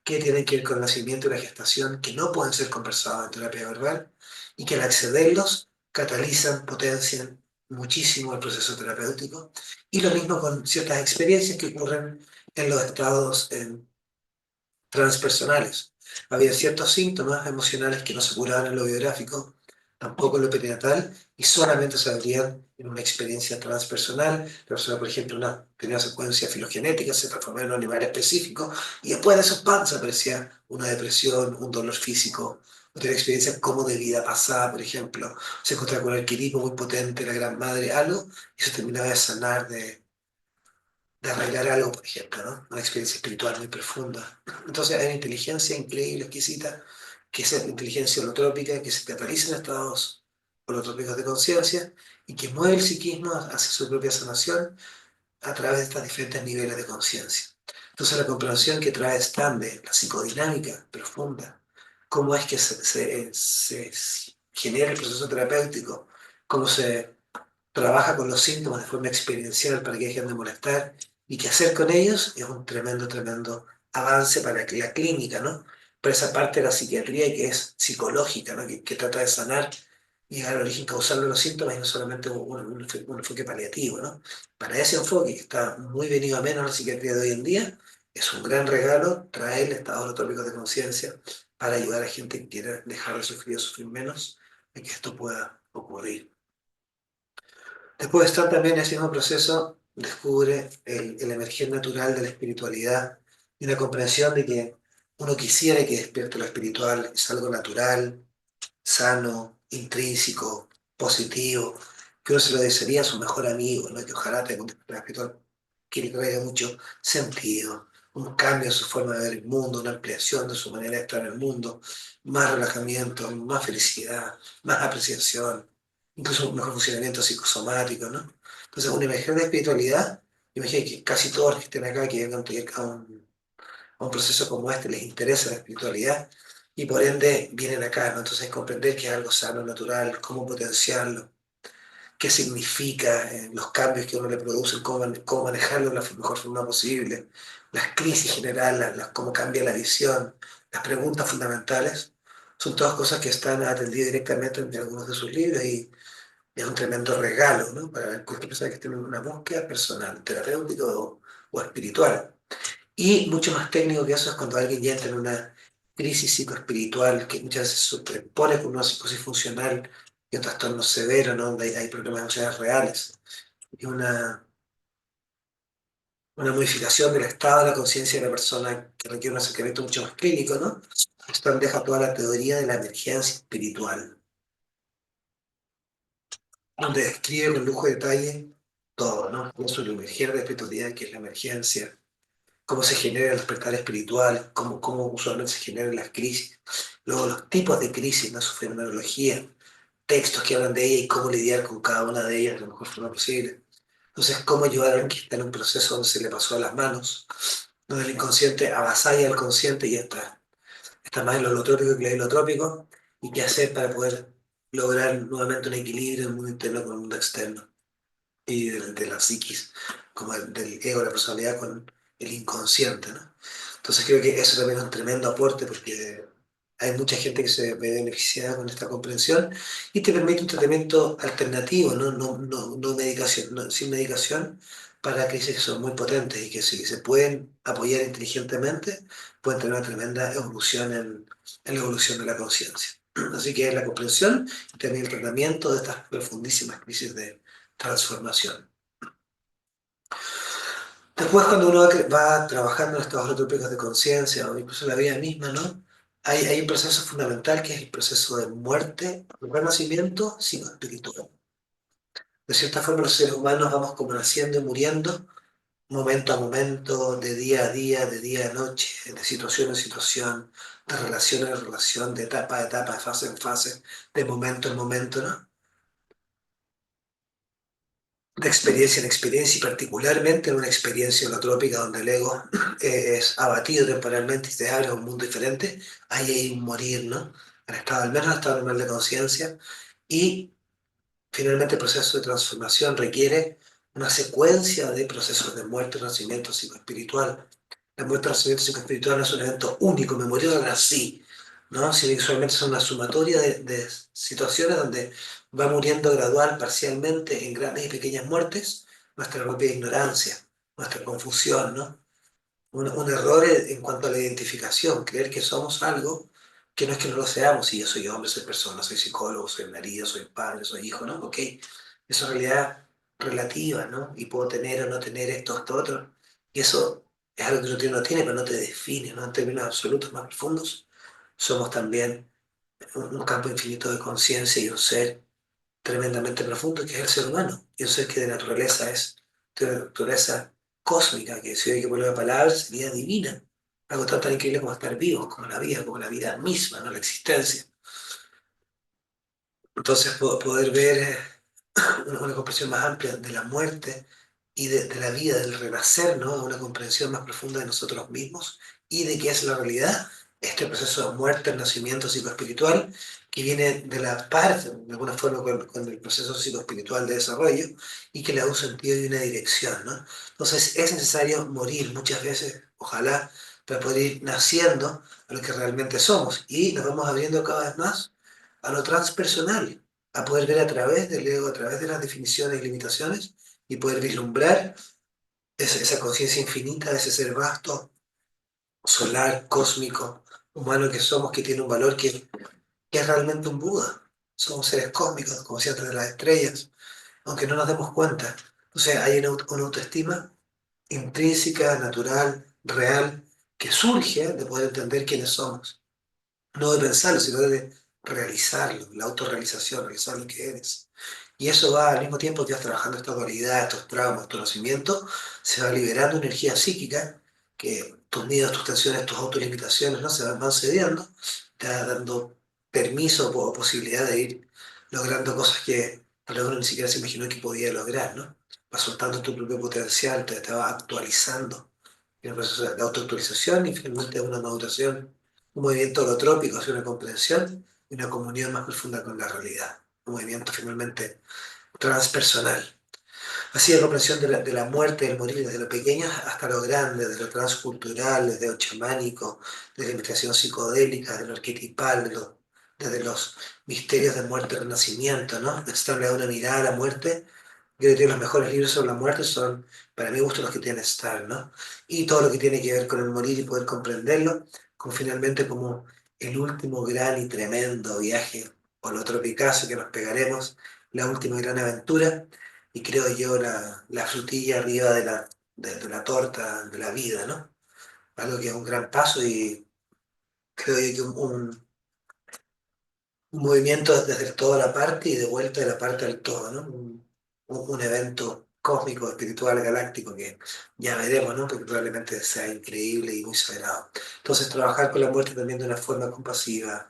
que tienen que ver con el nacimiento y la gestación, que no pueden ser conversados en terapia verbal, y que al accederlos catalizan, potencian muchísimo el proceso terapéutico. Y lo mismo con ciertas experiencias que ocurren en los estados transpersonales. Había ciertos síntomas emocionales que no se curaban en lo biográfico, tampoco en lo perinatal, y solamente se abrían en una experiencia transpersonal. La persona, por ejemplo, tenía una secuencia filogenética, se transformó en un animal específico, y después de esos pasos aparecía una depresión, un dolor físico, otra experiencia como de vida pasada, por ejemplo. Se encontraba con el arquetipo muy potente, la gran madre, algo, y se terminaba de sanar de arreglar algo, por ejemplo, ¿no? Una experiencia espiritual muy profunda. Entonces hay una inteligencia increíble, exquisita, que es la inteligencia holotrópica, que se cataliza en estados holotrópicos de conciencia y que mueve el psiquismo hacia su propia sanación a través de estos diferentes niveles de conciencia. Entonces la comprensión que trae Stan de la psicodinámica profunda, cómo es que se genera el proceso terapéutico, cómo se trabaja con los síntomas de forma experiencial para que dejen de molestar y qué hacer con ellos es un tremendo, tremendo avance para la clínica, ¿no? por esa parte de la psiquiatría que es psicológica, ¿no? Que trata de sanar y llegar al origen causal de los síntomas y no solamente un enfoque paliativo, ¿no? Para ese enfoque que está muy venido a menos en la psiquiatría de hoy en día, es un gran regalo traer estados holotópicos de conciencia para ayudar a gente que quiera dejar de sufrir o sufrir menos de que esto pueda ocurrir. Después de estar también en ese mismo proceso, descubre el emerger natural de la espiritualidad y una comprensión de que uno quisiera que despierte lo espiritual, es algo natural, sano, intrínseco, positivo, que uno se lo desearía a su mejor amigo, ¿no? Que ojalá tenga un despertar espiritual que le traiga mucho sentido, un cambio en su forma de ver el mundo, una ampliación de su manera de estar en el mundo, más relajamiento, más felicidad, más apreciación, incluso un mejor funcionamiento psicosomático, ¿no? Entonces, una imagen de espiritualidad, imagino que casi todos los que estén acá, que vengan a un proceso como este, les interesa la espiritualidad y por ende vienen acá, ¿no? Entonces, comprender que es algo sano, natural, cómo potenciarlo, qué significa, los cambios que uno le producen, cómo manejarlo de la mejor forma posible, las crisis generales, cómo cambia la visión, las preguntas fundamentales, son todas cosas que están atendidas directamente en algunos de sus libros y es un tremendo regalo, ¿no? Para cualquier persona que esté en una búsqueda personal, terapéutica o espiritual. Y mucho más técnico que eso es cuando alguien ya entra en una crisis psicoespiritual que muchas veces se superpone con una psicosis funcional y un trastorno severo, ¿no? Donde hay problemas emocionales reales. Y una modificación del estado de la conciencia de la persona que requiere un acercamiento mucho más clínico, ¿no? Esto deja toda la teoría de la emergencia espiritual, donde describe con lujo de detalle todo, ¿no? Eso es lo emerger de la espiritualidad, que es la emergencia, cómo se genera el despertar espiritual, cómo usualmente se generan las crisis, luego los tipos de crisis, ¿no? Su fenomenología, textos que hablan de ella y cómo lidiar con cada una de ellas de la mejor forma posible. Entonces, cómo ayudar a alguien que está en un proceso donde se le pasó a las manos, donde el inconsciente avasalla al consciente y está más en lo holotrópico que en lo hilotrópico, y qué hacer para poder lograr nuevamente un equilibrio en el mundo interno con el mundo externo y de la psiquis, como del ego, la personalidad con el inconsciente, ¿no? Entonces creo que eso también es un tremendo aporte porque hay mucha gente que se ve beneficiada con esta comprensión y te permite un tratamiento alternativo, no medicación, sin medicación, para crisis que son muy potentes y que si se pueden apoyar inteligentemente, pueden tener una tremenda evolución en la evolución de la conciencia. Así que es la comprensión y también el tratamiento de estas profundísimas crisis de transformación. Después, cuando uno va trabajando en estos otros picos de conciencia o incluso en la vida misma, ¿no? Hay un proceso fundamental que es el proceso de muerte, renacimiento psicoespiritual. De cierta forma, los seres humanos vamos como naciendo y muriendo, momento a momento, de día a día, de día a noche, de situación en situación, de relación en relación, de etapa a etapa, de fase en fase, de momento en momento, ¿no? De experiencia en experiencia y particularmente en una experiencia holotrópica donde el ego es abatido temporalmente y se abre a un mundo diferente, ahí hay un morir, ¿no? En estado, al menos en estado normal de conciencia y finalmente el proceso de transformación requiere una secuencia de procesos de muerte, renacimiento psicoespiritual. La muerte, renacimiento psicoespiritual no es un evento único, me murió ahora sí, ¿no? Sino que usualmente son una sumatoria de situaciones donde va muriendo gradual, parcialmente, en grandes y pequeñas muertes, nuestra propia ignorancia, nuestra confusión, ¿no? Un error en cuanto a la identificación, creer que somos algo que no es que no lo seamos, si yo soy hombre, soy persona, soy psicólogo, soy marido, soy padre, soy hijo, ¿no? Ok, eso en realidad relativa, ¿no? Y puedo tener o no tener esto, otro, y eso es algo que uno tiene, pero no te define, ¿no? En términos absolutos más profundos, somos también un campo infinito de conciencia y un ser tremendamente profundo que es el ser humano, y un ser que de naturaleza es de naturaleza cósmica, que si hay que poner la palabra sería divina, algo tan increíble como estar vivos, como la vida misma, ¿no? La existencia. Entonces poder ver una comprensión más amplia de la muerte y de la vida, del renacer, ¿no? Una comprensión más profunda de nosotros mismos y de qué es la realidad, este proceso de muerte, nacimiento psicoespiritual, que viene de la par, de alguna forma, con el proceso psicoespiritual de desarrollo y que le da un sentido y una dirección, ¿no? Entonces es necesario morir muchas veces, ojalá, para poder ir naciendo a lo que realmente somos. Y nos vamos abriendo cada vez más a lo transpersonal, a poder ver a través del ego, a través de las definiciones y limitaciones, y poder vislumbrar esa conciencia infinita de ese ser vasto, solar, cósmico, humano que somos, que tiene un valor que es realmente un Buda. Somos seres cósmicos, conscientes de las estrellas, aunque no nos demos cuenta. Entonces hay una autoestima intrínseca, natural, real, que surge de poder entender quiénes somos. No de pensarlo, sino de realizarlo, la autorrealización, realizar lo que eres. Y eso va al mismo tiempo que vas trabajando esta dualidad, estos traumas, tu nacimiento, se va liberando energía psíquica, que tus miedos, tus tensiones, tus autolimitaciones, ¿no? Van cediendo, te va dando permiso o posibilidad de ir logrando cosas que tal vez uno ni siquiera se imaginó que podía lograr, ¿no? Vas soltando tu propio potencial, te va actualizando. Y el proceso de autoactualización y finalmente una maduración, un movimiento holotrópico hacia una comprensión y una comunión más profunda con la realidad. Un movimiento finalmente transpersonal. Así la comprensión de la muerte, del morir, desde lo pequeño hasta lo grande, desde lo transcultural, desde lo chamánico, desde la investigación psicodélica, desde lo arquetipal, desde los misterios de muerte y renacimiento, ¿no? Necesitan una mirada a la muerte. Yo creo que los mejores libros sobre la muerte son, para mi gusto, los que tiene Star, ¿no? Y todo lo que tiene que ver con el morir y poder comprenderlo, como finalmente como el último gran y tremendo viaje holotropicazo que nos pegaremos, la última gran aventura, y creo yo la frutilla arriba de la torta de la vida, ¿no? Algo que es un gran paso y creo yo que un movimiento desde el todo a la parte y de vuelta de la parte al todo, ¿no? Un evento cósmico, espiritual, galáctico que ya veremos, ¿no? Porque probablemente sea increíble y muy sagrado. Entonces, trabajar con la muerte también de una forma compasiva,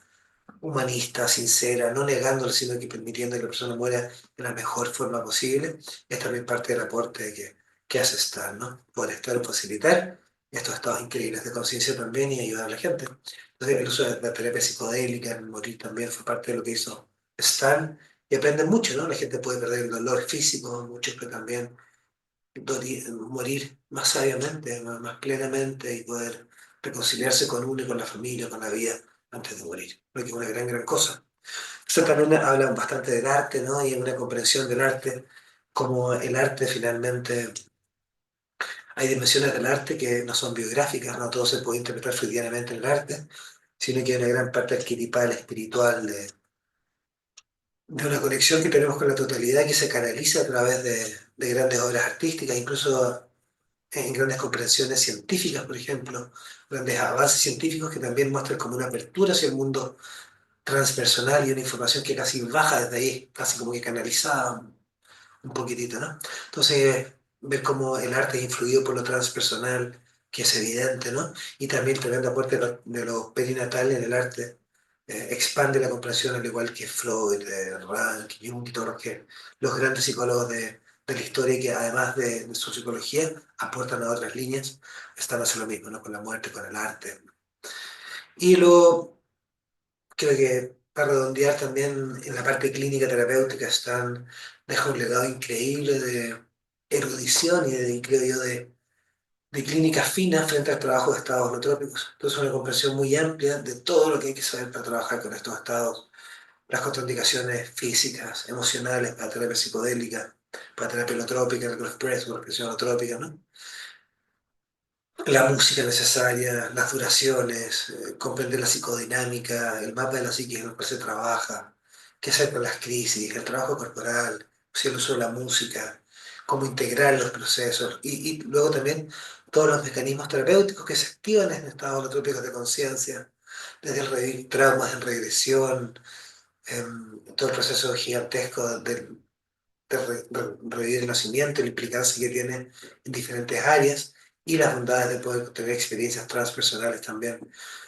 humanista, sincera, no negándolo, sino que permitiendo que la persona muera de la mejor forma posible, es también parte del aporte que hace estar, ¿no? Poder estar o facilitar estos estados increíbles de conciencia también y ayudar a la gente. Entonces, el uso de la terapia psicodélica, el morir también fue parte de lo que hizo Stan, y aprenden mucho, ¿no? La gente puede perder el dolor físico, muchos, pero también morir más sabiamente, más plenamente y poder reconciliarse con uno y con la familia, con la vida antes de morir, lo que es una gran, gran cosa. Eso también habla bastante del arte, ¿no? Y una comprensión del arte, como el arte finalmente, hay dimensiones del arte que no son biográficas, no todo se puede interpretar freudianamente en el arte, sino que hay una gran parte arquetipal, espiritual, de una conexión que tenemos con la totalidad que se canaliza a través de grandes obras artísticas, incluso en grandes comprensiones científicas, por ejemplo, grandes avances científicos que también muestran como una apertura hacia el mundo transpersonal y una información que casi baja desde ahí, casi como que canalizada un poquitito, ¿no? Entonces, ver cómo el arte es influido por lo transpersonal, que es evidente, ¿no? Y también el tremendo aporte de lo perinatal en el arte, expande la comprensión al igual que Freud, Rank, Jung y todos los grandes psicólogos de la historia que además de su psicología aportan a otras líneas, están haciendo lo mismo, ¿no? Con la muerte, con el arte. Y luego creo que para redondear también en la parte clínica terapéutica deja un legado increíble de erudición y creo yo, de clínica fina frente al trabajo de estados holotrópicos. Entonces, una comprensión muy amplia de todo lo que hay que saber para trabajar con estos estados, las contraindicaciones físicas, emocionales, para terapia psicodélica, para terapia holotrópica, los express, la expresión holotrópica, ¿no? La música necesaria, las duraciones, comprender la psicodinámica, el mapa de la psique en el cual se trabaja, qué hacer con las crisis, el trabajo corporal, si el uso de la música, cómo integrar los procesos y luego también todos los mecanismos terapéuticos que se activan en estados holotrópicos de conciencia, desde el revivir traumas en regresión, todo el proceso gigantesco de revivir el nacimiento, la implicancia que tiene en diferentes áreas y las bondades de poder tener experiencias transpersonales también.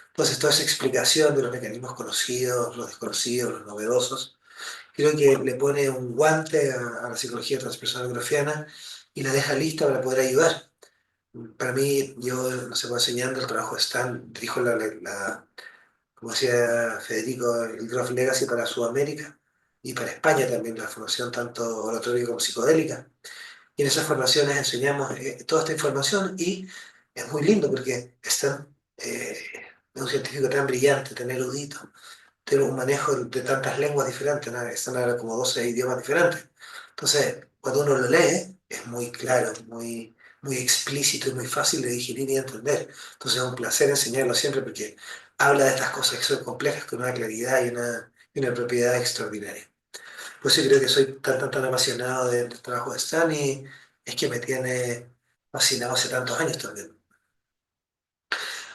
Entonces, toda esa explicación de los mecanismos conocidos, los desconocidos, los novedosos, creo que le pone un guante a la psicología transpersonal grofiana y la deja lista para poder ayudar. Para mí, yo, no sé, voy enseñando el trabajo de Stan, dirijo como decía Federico, el Growth Legacy para Sudamérica y para España también, la formación tanto oratoria como psicodélica. Y en esas formaciones enseñamos toda esta información y es muy lindo porque están eh, de un científico tan brillante, tan erudito, tener un manejo de tantas lenguas diferentes, ¿no? Están ahora como 12 idiomas diferentes. Entonces, cuando uno lo lee, es muy claro, muy explícito y muy fácil de digerir y entender. Entonces, es un placer enseñarlo siempre porque habla de estas cosas que son complejas con una claridad y una propiedad extraordinaria. Pues sí, creo que soy tan apasionado del trabajo de Stan y es que me tiene fascinado hace tantos años también.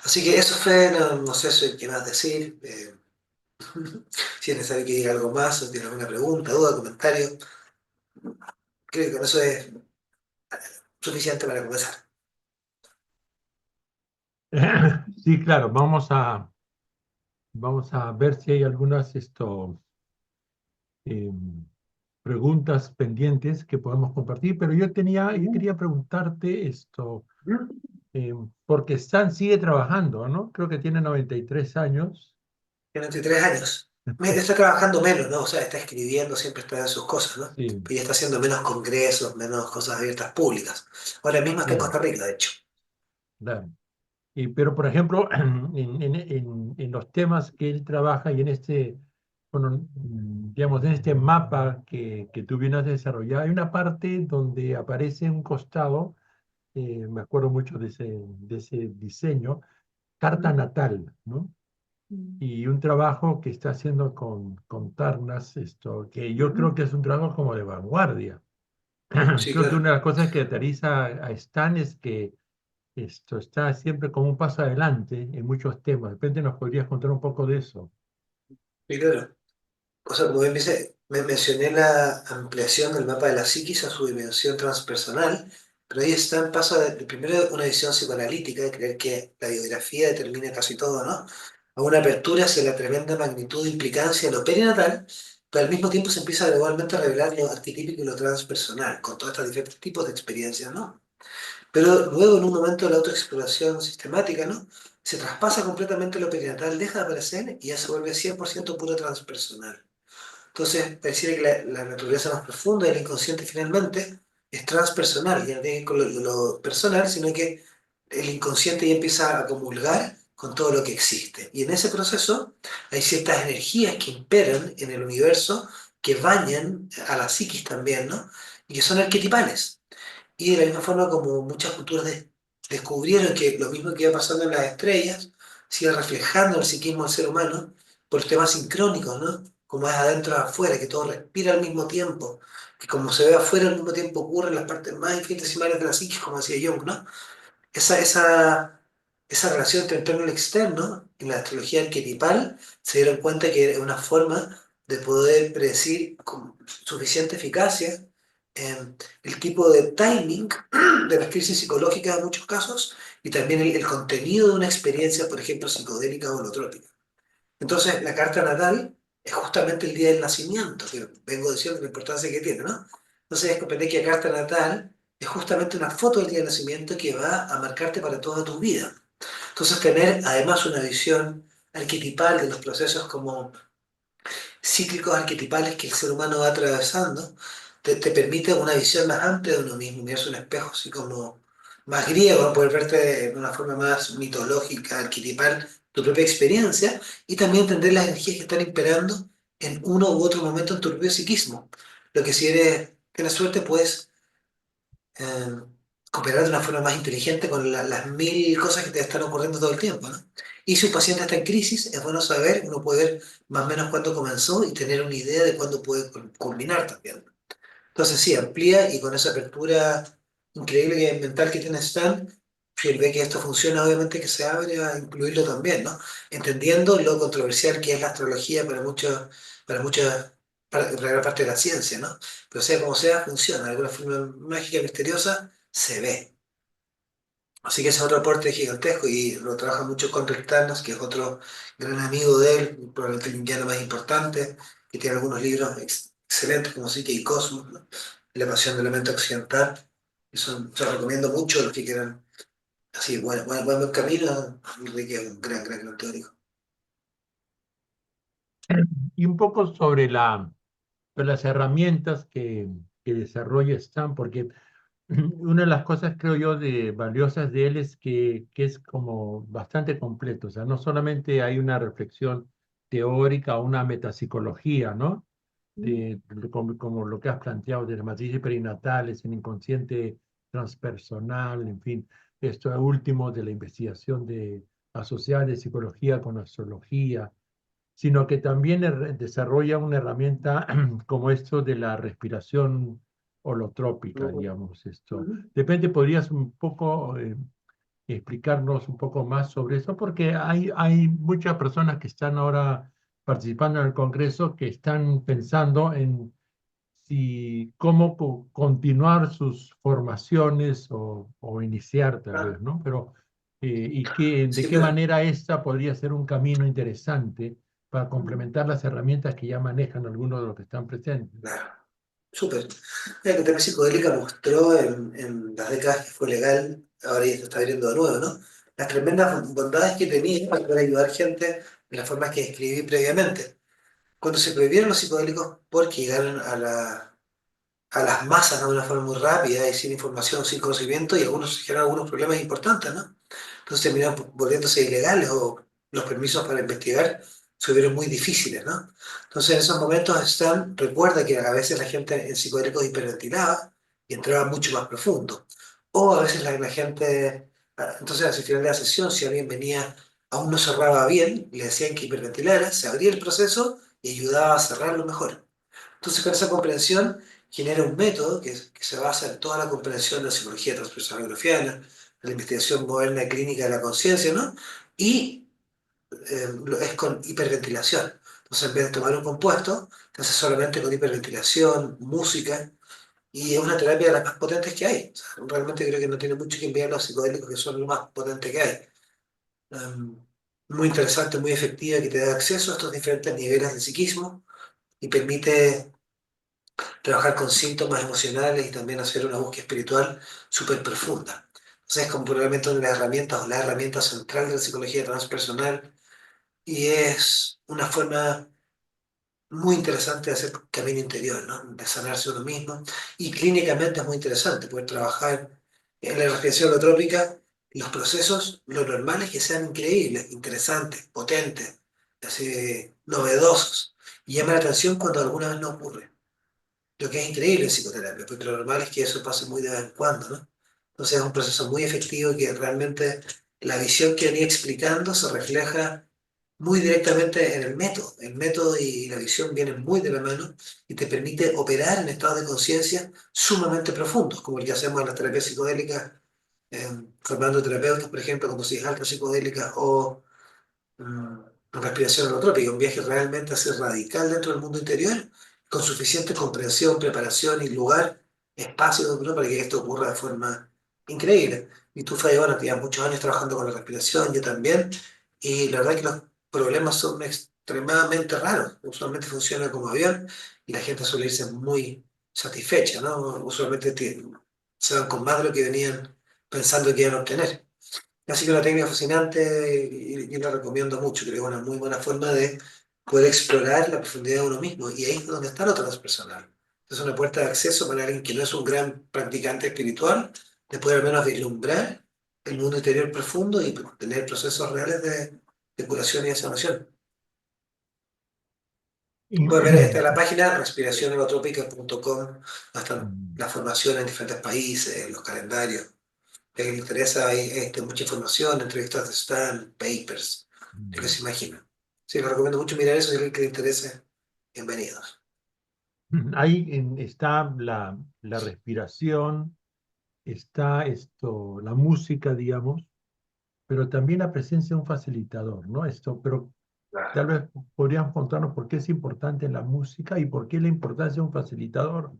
Así que eso fue, no sé qué más decir. Si es necesario que diga algo más o tiene alguna pregunta, duda, comentario, creo que con eso es suficiente para comenzar. Sí, claro, vamos a ver si hay algunas eh, preguntas pendientes que podemos compartir, pero yo quería preguntarte porque Stan sigue trabajando, ¿no? Creo que tiene 93 años. Tiene 23 años. Está trabajando menos, ¿no? O sea, está escribiendo, siempre está en sus cosas, ¿no? Sí, Pero ya está haciendo menos congresos, menos cosas abiertas públicas. Ahora mismo está en claro, Costa Rica, de hecho. claro. Pero, por ejemplo, en los temas que él trabaja y bueno, digamos, en este mapa que tú vienes a desarrollar, hay una parte donde aparece un costado, me acuerdo mucho de ese diseño, carta natal, ¿no? Y un trabajo que está haciendo con Tarnas, que yo creo que es un trabajo como de vanguardia. Sí, Creo que claro. una de las cosas que caracteriza a Stan es que esto está siempre como un paso adelante en muchos temas. De repente nos podrías contar un poco de eso. Sí, claro. O sea, como bien dice, mencioné la ampliación del mapa de la psiquis a su dimensión transpersonal, pero ahí está, pasa de primero una visión psicoanalítica, de creer que la biografía determina casi todo, ¿no? A una apertura hacia la tremenda magnitud de implicancia de lo perinatal, pero al mismo tiempo se empieza gradualmente a revelar lo arquetípico y lo transpersonal, con todos estos diferentes tipos de experiencias, ¿no? Pero luego, en un momento de la autoexploración sistemática, ¿no? Se traspasa completamente lo perinatal, deja de aparecer y ya se vuelve 100% puro transpersonal. Entonces, pareciera que la naturaleza más profunda del inconsciente finalmente es transpersonal, ya no tiene que ver con lo personal, sino que el inconsciente ya empieza a comulgar con todo lo que existe. Y en ese proceso hay ciertas energías que imperan en el universo, que bañan a la psiquis también, ¿no? Y que son arquetipales. Y de la misma forma como muchas culturas descubrieron que lo mismo que iba pasando en las estrellas se iba reflejando en el psiquismo del ser humano por temas sincrónicos, ¿no? Como es adentro a afuera, que todo respira al mismo tiempo, que como se ve afuera al mismo tiempo ocurre en las partes más infinitesimales de la psiquis, como decía Jung, ¿no? Esa relación entre interno y externo, en la astrología arquetipal, se dieron cuenta que era una forma de poder predecir con suficiente eficacia el tipo de timing de las crisis psicológicas en muchos casos y también el contenido de una experiencia, por ejemplo, psicodélica o holotrópica. Entonces, la carta natal es justamente el día del nacimiento, que vengo diciendo la importancia que tiene, ¿no? Entonces, comprender que la carta natal es justamente una foto del día del nacimiento que va a marcarte para toda tu vida. Entonces, tener además una visión arquetipal de los procesos como cíclicos arquetipales que el ser humano va atravesando, te permite una visión más amplia de uno mismo, mirarse un espejo así como más griego, ¿no? Poder verte de una forma más mitológica, arquetipal, tu propia experiencia, y también entender las energías que están imperando en uno u otro momento en tu propio psiquismo. Lo que si tienes suerte, puedes eh, cooperar de una forma más inteligente con las mil cosas que te están ocurriendo todo el tiempo, ¿no? Y si un paciente está en crisis, es bueno saber, uno puede ver más o menos cuándo comenzó y tener una idea de cuándo puede culminar también. Entonces sí, amplía y con esa apertura increíble mental que tiene Stan, si él ve que esto funciona, obviamente que se abre a incluirlo también, ¿no? Entendiendo lo controversial que es la astrología para muchas, para gran parte de la ciencia, ¿no? Pero sea como sea, funciona, de alguna forma mágica, misteriosa, se ve. Así que ese es otro aporte gigantesco y lo trabaja mucho con Rick, que es otro gran amigo de él, probablemente el indiano más importante, que tiene algunos libros excelentes como Psique y Cosmos, ¿no? La pasión de la mente occidental. Eso se lo recomiendo mucho a los que quieran así, buen camino. Enrique es un gran teórico. Y un poco sobre las herramientas que desarrolla Stan, porque Una de las cosas, creo yo, valiosas de él es que es como bastante completo. O sea, no solamente hay una reflexión teórica o una metapsicología, ¿no? Como lo que has planteado de las matrices perinatales, el inconsciente transpersonal, en fin, esto último de la investigación asociada de psicología con astrología, sino que también desarrolla una herramienta como esto de la respiración holotrópica, Ujú, digamos, esto. ujú. De repente podrías un poco explicarnos un poco más sobre eso, porque hay muchas personas que están ahora participando en el Congreso que están pensando en si cómo continuar sus formaciones o iniciar tal Ah, vez, ¿no? Pero de sí, qué pero, manera esta podría ser un camino interesante para ujú, complementar las herramientas que ya manejan algunos de los que están presentes. claro, súper. La terapia psicodélica mostró en las décadas que fue legal, ahora ya se está abriendo de nuevo, ¿no? Las tremendas bondades que tenía para poder ayudar gente de las formas que describí previamente. Cuando se prohibieron los psicodélicos porque llegaron a las masas, ¿no? De una forma muy rápida y sin información, sin conocimiento, y algunos generaron algunos problemas importantes, ¿no? Entonces terminaron volviéndose ilegales o los permisos para investigar se volvieron muy difíciles, ¿no? Entonces en esos momentos Stan recuerda que a veces la gente en psicodélicos hiperventilaba y entraba mucho más profundo. O a veces la gente, entonces al final de la sesión, si alguien venía, aún no cerraba bien, le decían que hiperventilara, se abría el proceso y ayudaba a cerrarlo mejor. Entonces, con esa comprensión genera un método que se basa en toda la comprensión de la psicología transpersonal grofiana, de la investigación moderna clínica de la conciencia, ¿no? Y es con hiperventilación. Entonces, en vez de tomar un compuesto, te hace solamente con hiperventilación, música, y es una terapia de las más potentes que hay. O sea, realmente creo que no tiene mucho que enviar los psicodélicos, que son lo más potente que hay. Um, Muy interesante, muy efectiva, que te da acceso a estos diferentes niveles de psiquismo y permite trabajar con síntomas emocionales y también hacer una búsqueda espiritual súper profunda. Entonces es como probablemente una de las herramientas o la herramienta central de la psicología transpersonal y es una forma muy interesante de hacer camino interior, ¿no? De sanarse uno mismo. Y clínicamente es muy interesante poder trabajar en la respiración holotrópica, los procesos, lo normal es que sean increíbles, interesantes, potentes, así, novedosos. Y llama la atención cuando alguna vez no ocurre. Lo que es increíble en psicoterapia, porque lo normal es que eso pase muy de vez en cuando, ¿no? Entonces es un proceso muy efectivo que realmente la visión que venía explicando se refleja muy directamente en el método. El método y la visión vienen muy de la mano y te permite operar en estados de conciencia sumamente profundos, como el que hacemos en las terapias psicodélicas, formando terapeutas, por ejemplo, con dosis altas psicodélicas o mm, respiración holotrópica, un viaje realmente así radical dentro del mundo interior, con suficiente comprensión, preparación y lugar, espacio, ¿no? Para que esto ocurra de forma increíble. Y tú, Fede, bueno, llevas muchos años trabajando con la respiración, yo también, y la verdad que los problemas son extremadamente raros. Usualmente funciona como avión y la gente suele irse muy satisfecha, ¿no? Usualmente se van con más de lo que venían pensando que iban a obtener. Así que una técnica fascinante y la recomiendo mucho. Creo que es una muy buena forma de poder explorar la profundidad de uno mismo. Y ahí es donde está lo transpersonal. Es una puerta de acceso para alguien que no es un gran practicante espiritual, de poder al menos vislumbrar el mundo interior profundo y tener procesos reales de curación y de sanación. Y- Puedes ver esta en la página respiracionholotrópica.com, hasta la formación en diferentes países, los calendarios. Que le interesa, hay mucha información, entrevistas de Stan, papers, lo que se imagina. Sí, les recomiendo mucho mirar eso, si a alguien que le interese, bienvenidos. Ahí está la respiración, está la música, digamos, pero también la presencia de un facilitador, ¿no? Pero tal Claro. vez podríamos contarnos por qué es importante la música y por qué la importancia de un facilitador.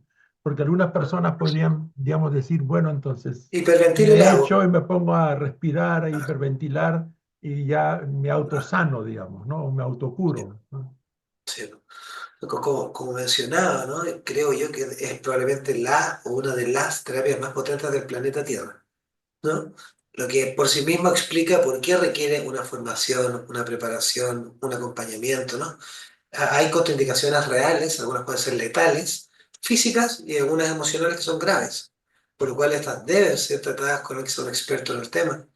Porque algunas personas podrían, digamos, decir, bueno, entonces Hiperventilo el me lago. echo y me pongo a respirar, a Ah, hiperventilar y ya me ah, autosano, digamos, ¿no? O me sí, autocuro, ¿no? sí. Como mencionaba, ¿no? Creo yo que es probablemente la o una de las terapias más potentes del planeta Tierra, ¿no? Lo que por sí mismo explica por qué requiere una formación, una preparación, un acompañamiento, ¿no? Hay contraindicaciones reales, algunas pueden ser letales, físicas y algunas emocionales que son graves. por lo cual estas deben ser tratadas con los que son expertos en el tema.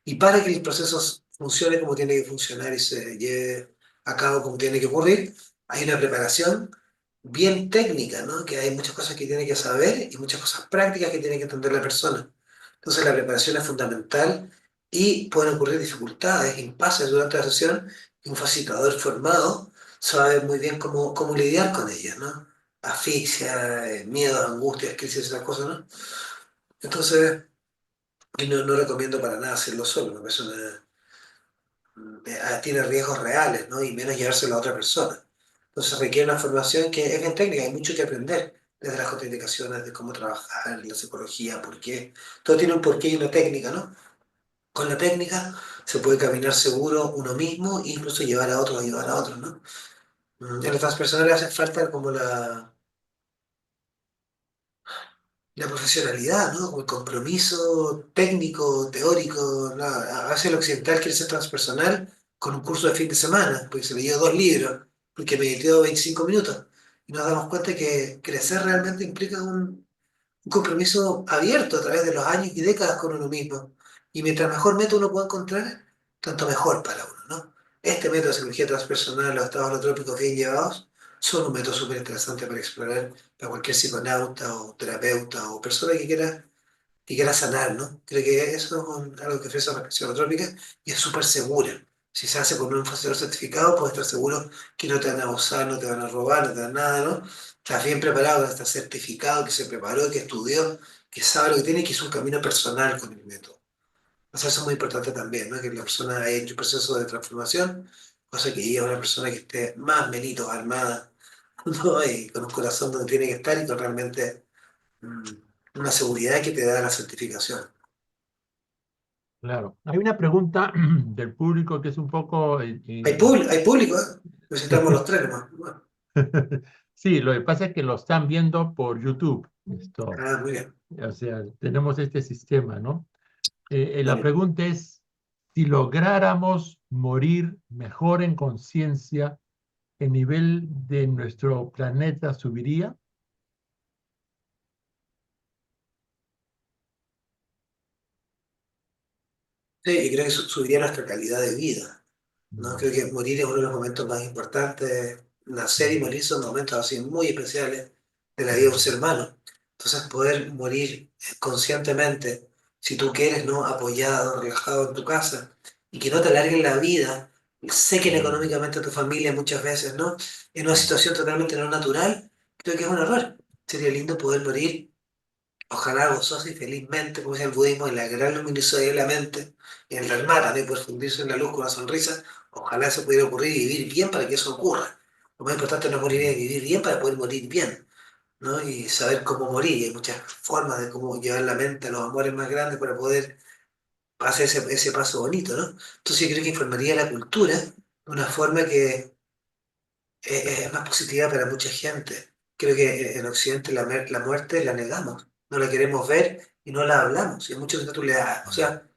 Y para que el proceso funcione como tiene que funcionar y se lleve a cabo como tiene que ocurrir, hay una preparación bien técnica, ¿no? Que hay muchas cosas que tiene que saber y muchas cosas prácticas que tiene que entender la persona. Entonces la preparación es fundamental y pueden ocurrir dificultades, impases durante la sesión y un facilitador formado sabe muy bien cómo lidiar con ellas, ¿no? Asfixia, miedos, angustias, crisis, esas cosas, ¿no? Entonces, y no recomiendo para nada hacerlo solo, una persona tiene riesgos reales, ¿no? Y menos llevárselo a otra persona. Entonces requiere una formación que es bien técnica, hay mucho que aprender, desde las contraindicaciones, de cómo trabajar, la psicología, por qué. Todo tiene un porqué y una técnica, ¿no? Con la técnica se puede caminar seguro uno mismo e incluso llevar a otros, ayudar a otros, ¿no? En las transpersonales hace falta como la profesionalidad, ¿no? Como el compromiso técnico, teórico, ¿no? A veces el occidental quiere ser transpersonal con un curso de fin de semana, porque se leyó 2 libros, porque meditó 25 minutos. Y nos damos cuenta que crecer realmente implica un compromiso abierto a través de los años y décadas con uno mismo. Y mientras mejor método uno pueda encontrar, tanto mejor para uno, ¿no? Este método de psicología transpersonal, los estados holotrópicos bien llevados, son un método súper interesante para explorar para cualquier psiconauta o terapeuta o persona que quiera sanar, ¿no? Creo que eso es algo que ofrece la reflexión holotrópica y es súper segura. Si se hace con un facilitador certificado, puedes estar seguro que no te van a abusar, no te van a robar, no te van a nada, ¿no? Estás bien preparado, estás certificado, que se preparó, que estudió, que sabe lo que tiene y que hizo un camino personal con el método. O sea, eso es muy importante también, ¿no? Que la persona haya hecho un proceso de transformación, cosa que lleve a una persona que esté más menito, armada, ¿no? Y con un corazón donde tiene que estar y con realmente mm, una seguridad que te da la certificación. Claro. Hay una pregunta del público que es un poco... Hay público, ¿eh? Necesitamos los tres nomás. Bueno, Sí, lo que pasa es que lo están viendo por YouTube. Esto, muy bien, o sea, tenemos este sistema, ¿no? muy La bien. pregunta es, si lográramos morir mejor en conciencia, ¿el nivel de nuestro planeta subiría? Sí, y creo que subiría nuestra calidad de vida, ¿no? Mm, Creo que morir es uno de los momentos más importantes. Nacer y mm, morir son momentos así muy especiales de la vida de un mm, ser humano. Entonces, poder morir conscientemente, si tú quieres, ¿no? Apoyado, relajado en tu casa, y que no te alarguen la vida, sé que mm, económicamente a tu familia muchas veces, ¿no? En una mm, situación totalmente no natural, creo que es un error. Sería lindo poder morir. Ojalá gozosa y felizmente, como dice el budismo, en la gran luminosidad de la mente, en el alma también poder fundirse en la luz con una sonrisa. Ojalá eso pudiera ocurrir y vivir bien para que eso ocurra. Lo más importante no es morir, es vivir bien para poder morir bien, ¿no? Y saber cómo morir. Y hay muchas formas de cómo llevar la mente a los amores más grandes para poder hacer ese paso bonito, ¿no? Entonces yo creo que informaría a la cultura de una forma que es más positiva para mucha gente. Creo que en Occidente la muerte la negamos, no la queremos ver y no la hablamos. Y en muchos casos tú le das, o mm, sea,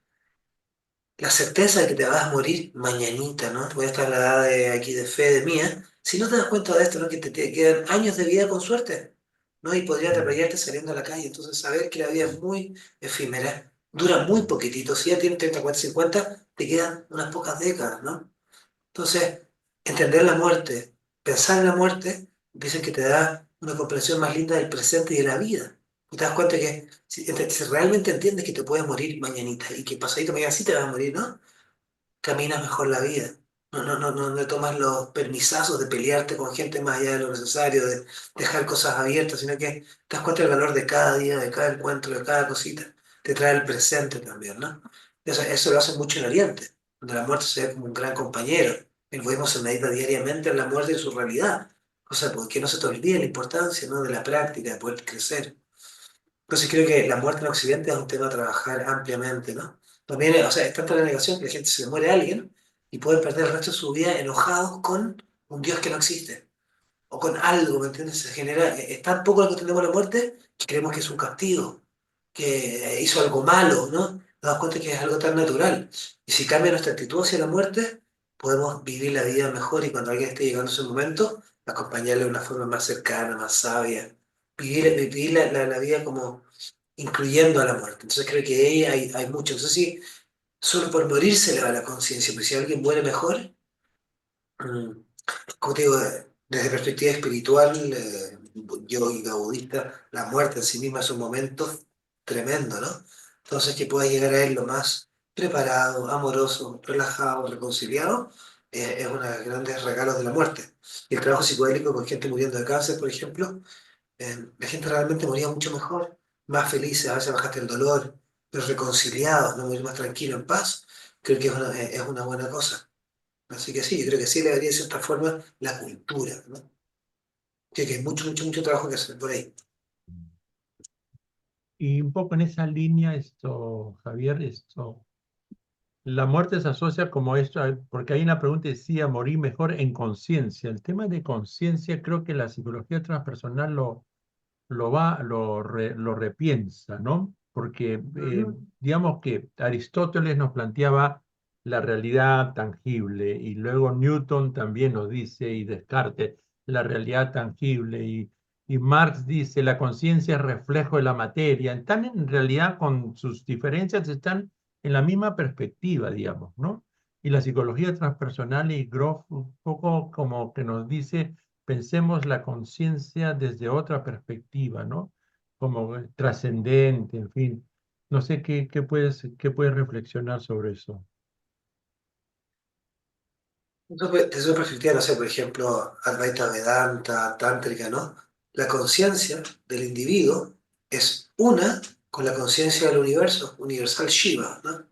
la certeza de que te vas a morir mañanita, ¿no? Voy a estar en la edad de aquí de fe de mía. Si no te das cuenta de esto, ¿no? Que te quedan años de vida con suerte, ¿no? Y podría mm, atropellarte saliendo a la calle. Entonces, saber que la vida es muy efímera, dura muy poquitito. Si ya tienes 30, 40, 50, te quedan unas pocas décadas, ¿no? Entonces, entender la muerte, pensar en la muerte, dicen que te da una comprensión más linda del presente y de la vida. Y te das cuenta que si realmente entiendes que te puedes morir mañanita y que pasadito mañana sí te vas a morir, ¿no? Caminas mejor la vida. No tomas los permisazos de pelearte con gente más allá de lo necesario, de dejar cosas abiertas, sino que te das cuenta del valor de cada día, de cada encuentro, de cada cosita. Te trae el presente también, ¿no? Eso lo hace mucho en Oriente, donde la muerte se ve como un gran compañero. El budismo se medita diariamente en la muerte y en su realidad. O sea, porque no se te olvide la importancia, ¿no? De la práctica, de poder crecer. Entonces creo que la muerte en Occidente es un tema a trabajar ampliamente, ¿no? También, o sea, es tanta la negación que la gente se muere a alguien y puede perder el resto de su vida enojados con un Dios que no existe, o con algo, ¿me entiendes? Se genera, es tan poco lo que entendemos la muerte que creemos que es un castigo, que hizo algo malo, ¿no? Nos damos cuenta que es algo tan natural. Y si cambia nuestra actitud hacia la muerte, podemos vivir la vida mejor y cuando alguien esté llegando a ese momento, acompañarle de una forma más cercana, más sabia. Vivir la vida como incluyendo a la muerte. Entonces creo que ahí hay mucho. No sé si solo por morir se le va la conciencia, pero si alguien muere mejor, mm, como te digo, desde perspectiva espiritual, yogica, budista, la muerte en sí misma es un momento tremendo, ¿no? Entonces que puedas llegar a él lo más preparado, amoroso, relajado, reconciliado, es uno de los grandes regalos de la muerte. Y el trabajo psicodélico con gente muriendo de cáncer, por ejemplo, la gente realmente moría mucho mejor, más felices, a veces bajaste el dolor, pero reconciliados, no morir más tranquilo, en paz, creo que es una buena cosa. Así que sí, yo creo que sí debería de cierta forma la cultura, ¿no? Que hay mucho, mucho, mucho trabajo que hacer por ahí. Y un poco en esa línea, Javier, la muerte se asocia como esto, porque hay una pregunta que decía morir mejor en conciencia. El tema de conciencia creo que la psicología transpersonal lo repiensa, ¿no? Porque Ujú. digamos que Aristóteles nos planteaba la realidad tangible y luego Newton también nos dice y Descartes la realidad tangible y Marx dice la conciencia es reflejo de la materia. Están en realidad con sus diferencias, están en la misma perspectiva, digamos, ¿no? Y la psicología transpersonal y Groff un poco como que nos dice pensemos la conciencia desde otra perspectiva, ¿no? Como trascendente, en fin. No sé qué puedes reflexionar sobre eso. Desde una perspectiva, no sé, por ejemplo, Advaita Vedanta, Tántrica, ¿no? La conciencia del individuo es una con la conciencia del universo, universal Shiva, ¿no?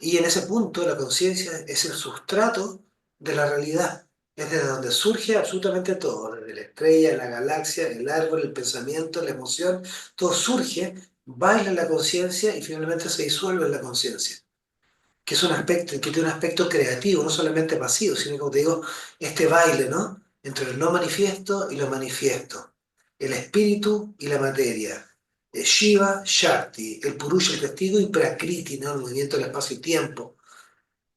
Y en ese punto la conciencia es el sustrato de la realidad, es desde donde surge absolutamente todo, desde la estrella, la galaxia, el árbol, el pensamiento, la emoción, todo surge, baila en la conciencia y finalmente se disuelve en la conciencia, que es un aspecto, que tiene un aspecto creativo, no solamente pasivo, sino como te digo, este baile, ¿no? Entre el no manifiesto y lo manifiesto, el espíritu y la materia, Shiva, Shakti, el Purusha, el testigo, y Prakriti, ¿no? El movimiento del espacio y tiempo.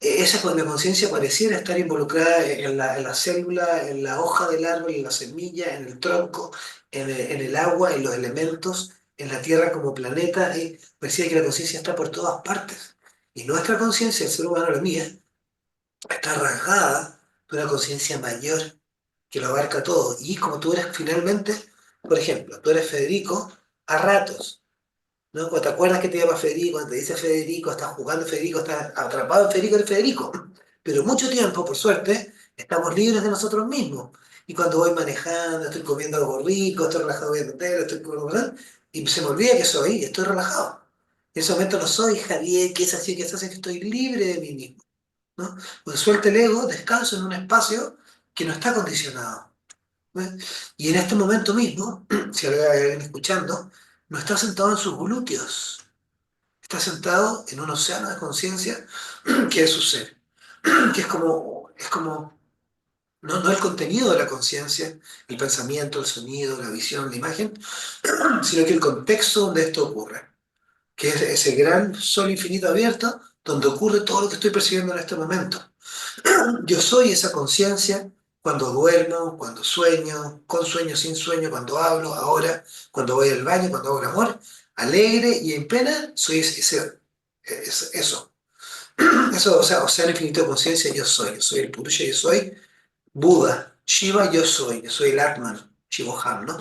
Esa con la conciencia pareciera estar involucrada en la célula, en la hoja del árbol, en la semilla, en el tronco, en el agua, en los elementos, en la Tierra como planeta. Parecía que la conciencia está por todas partes. Y nuestra conciencia, el ser humano, la mía, está rasgada de una conciencia mayor que lo abarca todo. Y como tú eres finalmente, por ejemplo, tú eres Federico a ratos. ¿No? Cuando te acuerdas que te llama Federico, cuando te dice Federico, estás jugando Federico, estás atrapado en Federico, eres Federico. Pero mucho tiempo, por suerte, estamos libres de nosotros mismos. Y cuando voy manejando, estoy comiendo algo rico, estoy relajado viendo tele, estoy ¿verdad? Y se me olvida que soy, y estoy relajado. En ese momento no soy Javier, que es así, que estoy libre de mí mismo. ¿No? Pues suelto el ego, descanso en un espacio que no está condicionado. Y en este momento mismo, si hay alguien escuchando, no está sentado en sus glúteos, está sentado en un océano de conciencia que es su ser, que es como no el contenido de la conciencia, el pensamiento, el sonido, la visión, la imagen, sino que el contexto donde esto ocurre, que es ese gran sol infinito abierto donde ocurre todo lo que estoy percibiendo en este momento. Yo soy esa conciencia cuando duermo, cuando sueño, con sueño, sin sueño, cuando hablo, ahora, cuando voy al baño, cuando hago el amor, alegre y en pena, soy eso. Eso, o sea, océano infinito de conciencia, yo soy el Purusha, yo soy Buda, Shiva, yo soy el Atman, Shivoham, ¿no?